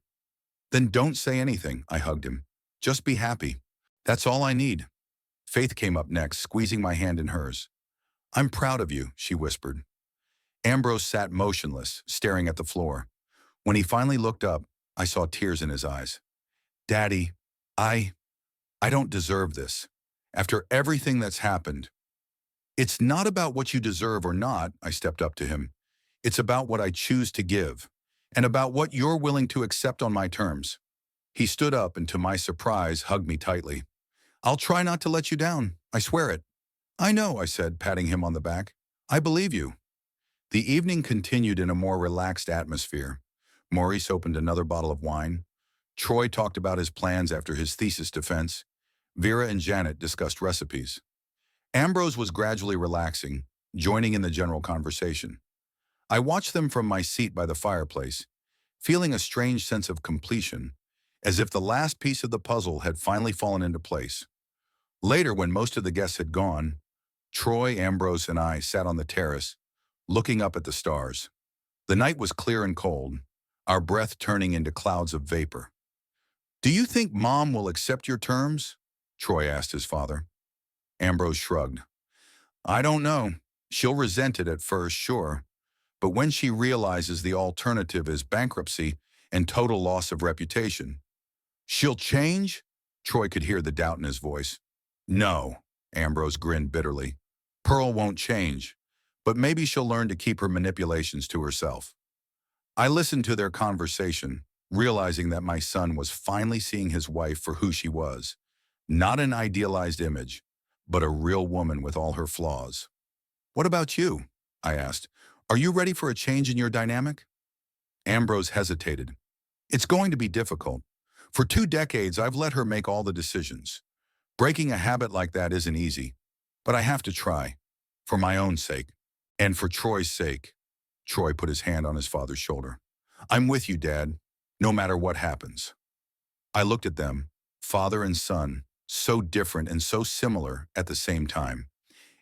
"Then don't say anything," I hugged him. "Just be happy. That's all I need." Faith came up next, squeezing my hand in hers. "I'm proud of you," she whispered. Ambrose sat motionless, staring at the floor. When he finally looked up, I saw tears in his eyes. "Daddy, I don't deserve this. After everything that's happened." "It's not about what you deserve or not," I stepped up to him. "It's about what I choose to give, and about what you're willing to accept on my terms." He stood up and, to my surprise, hugged me tightly. "I'll try not to let you down. I swear it." "I know," I said, patting him on the back. "I believe you." The evening continued in a more relaxed atmosphere. Maurice opened another bottle of wine. Troy talked about his plans after his thesis defense. Vera and Janet discussed recipes. Ambrose was gradually relaxing, joining in the general conversation. I watched them from my seat by the fireplace, feeling a strange sense of completion, as if the last piece of the puzzle had finally fallen into place. Later, when most of the guests had gone, Troy, Ambrose, and I sat on the terrace, looking up at the stars. The night was clear and cold, our breath turning into clouds of vapor. "Do you think Mom will accept your terms?" Troy asked his father. Ambrose shrugged. "I don't know. She'll resent it at first, sure. But when she realizes the alternative is bankruptcy and total loss of reputation, she'll change?" Troy could hear the doubt in his voice. "No," Ambrose grinned bitterly. "Pearl won't change, but maybe she'll learn to keep her manipulations to herself." I listened to their conversation, realizing that my son was finally seeing his wife for who she was. Not an idealized image, but a real woman with all her flaws. "What about you?" I asked. "Are you ready for a change in your dynamic?" Ambrose hesitated. "It's going to be difficult. For 2 decades, I've let her make all the decisions. Breaking a habit like that isn't easy, but I have to try. For my own sake. And for Troy's sake." Troy put his hand on his father's shoulder. "I'm with you, Dad, no matter what happens." I looked at them, father and son, so different and so similar at the same time.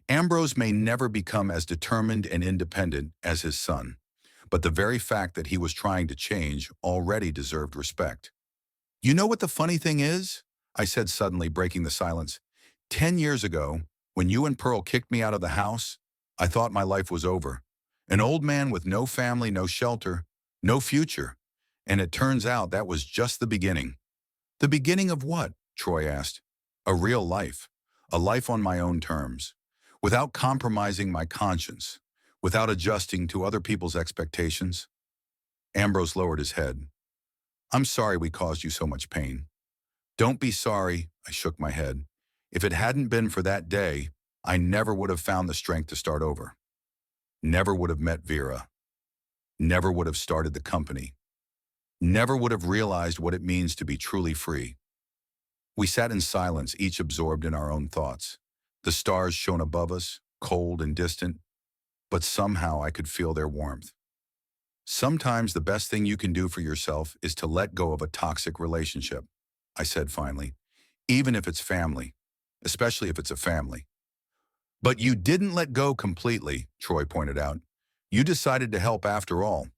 Ambrose may never become as determined and independent as his son, but the very fact that he was trying to change already deserved respect. "You know what the funny thing is?" I said, suddenly breaking the silence. 10 years ago, when you and Pearl kicked me out of the house, I thought my life was over. An old man with no family, no shelter, no future. And it turns out that was just the beginning." "The beginning of what?" Troy asked. "A real life. A life on my own terms. Without compromising my conscience. Without adjusting to other people's expectations." Ambrose lowered his head. "I'm sorry we caused you so much pain." "Don't be sorry," I shook my head. "If it hadn't been for that day, I never would have found the strength to start over. Never would have met Vera. Never would have started the company. Never would have realized what it means to be truly free." We sat in silence, each absorbed in our own thoughts. The stars shone above us, cold and distant, but somehow I could feel their warmth. "Sometimes the best thing you can do for yourself is to let go of a toxic relationship," I said finally, "even if it's family, especially if it's a family." "But you didn't let go completely," Troy pointed out. "You decided to help after all.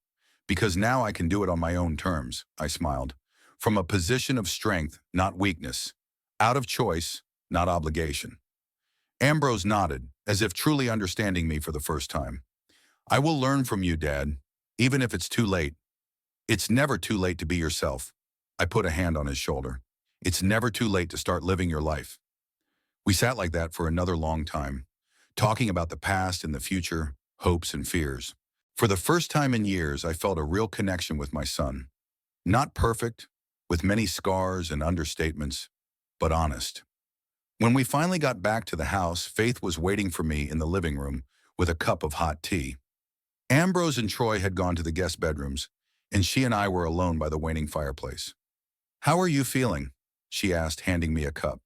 Because now I can do it on my own terms," I smiled. "From a position of strength, not weakness. Out of choice, not obligation." Ambrose nodded, as if truly understanding me for the first time. "I will learn from you, Dad, even if it's too late." "It's never too late to be yourself." I put a hand on his shoulder. "It's never too late to start living your life." We sat like that for another long time, talking about the past and the future, hopes and fears. For the first time in years, I felt a real connection with my son. Not perfect, with many scars and understatements, but honest. When we finally got back to the house, Faith was waiting for me in the living room with a cup of hot tea. Ambrose and Troy had gone to the guest bedrooms, and she and I were alone by the waning fireplace. "How are you feeling?" she asked, handing me a cup.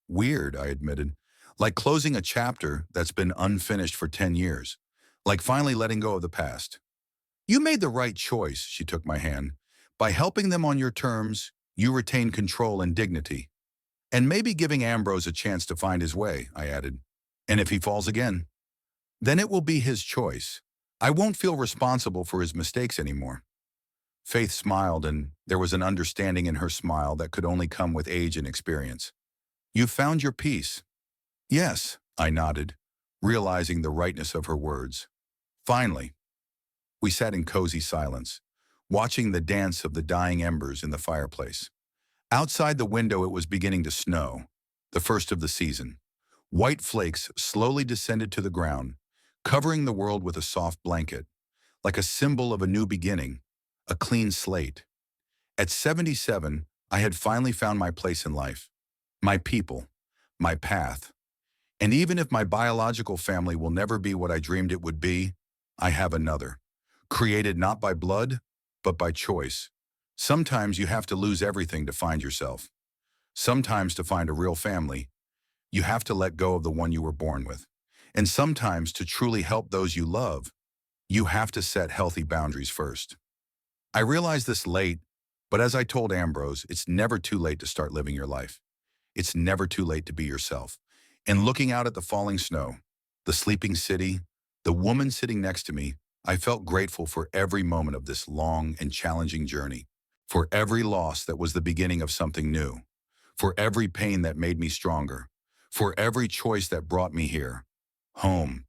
"Weird," I admitted. "Like closing a chapter that's been unfinished for 10 years. like finally letting go of the past. You made the right choice, she took my hand. By helping them on your terms, you retain control and dignity. And maybe giving Ambrose a chance to find his way, I added. And if he falls again, then it will be his choice. I won't feel responsible for his mistakes anymore. Faith smiled, and there was an understanding in her smile that could only come with age and experience. You've found your peace. Yes, I nodded, realizing the rightness of her words. Finally, we sat in cozy silence, watching the dance of the dying embers in the fireplace. Outside the window it was beginning to snow, the first of the season. White flakes slowly descended to the ground, covering the world with a soft blanket, like a symbol of a new beginning, a clean slate. At 77, I had finally found my place in life, my people, my path. And even if my biological family will never be what I dreamed it would be, I have another, created not by blood, but by choice. Sometimes you have to lose everything to find yourself. Sometimes to find a real family, you have to let go of the one you were born with. And sometimes to truly help those you love, you have to set healthy boundaries first. I realized this late, but as I told Ambrose, it's never too late to start living your life. It's never too late to be yourself. And looking out at the falling snow, the sleeping city, the woman sitting next to me, I felt grateful for every moment of this long and challenging journey, for every loss that was the beginning of something new, for every pain that made me stronger, for every choice that brought me here, home.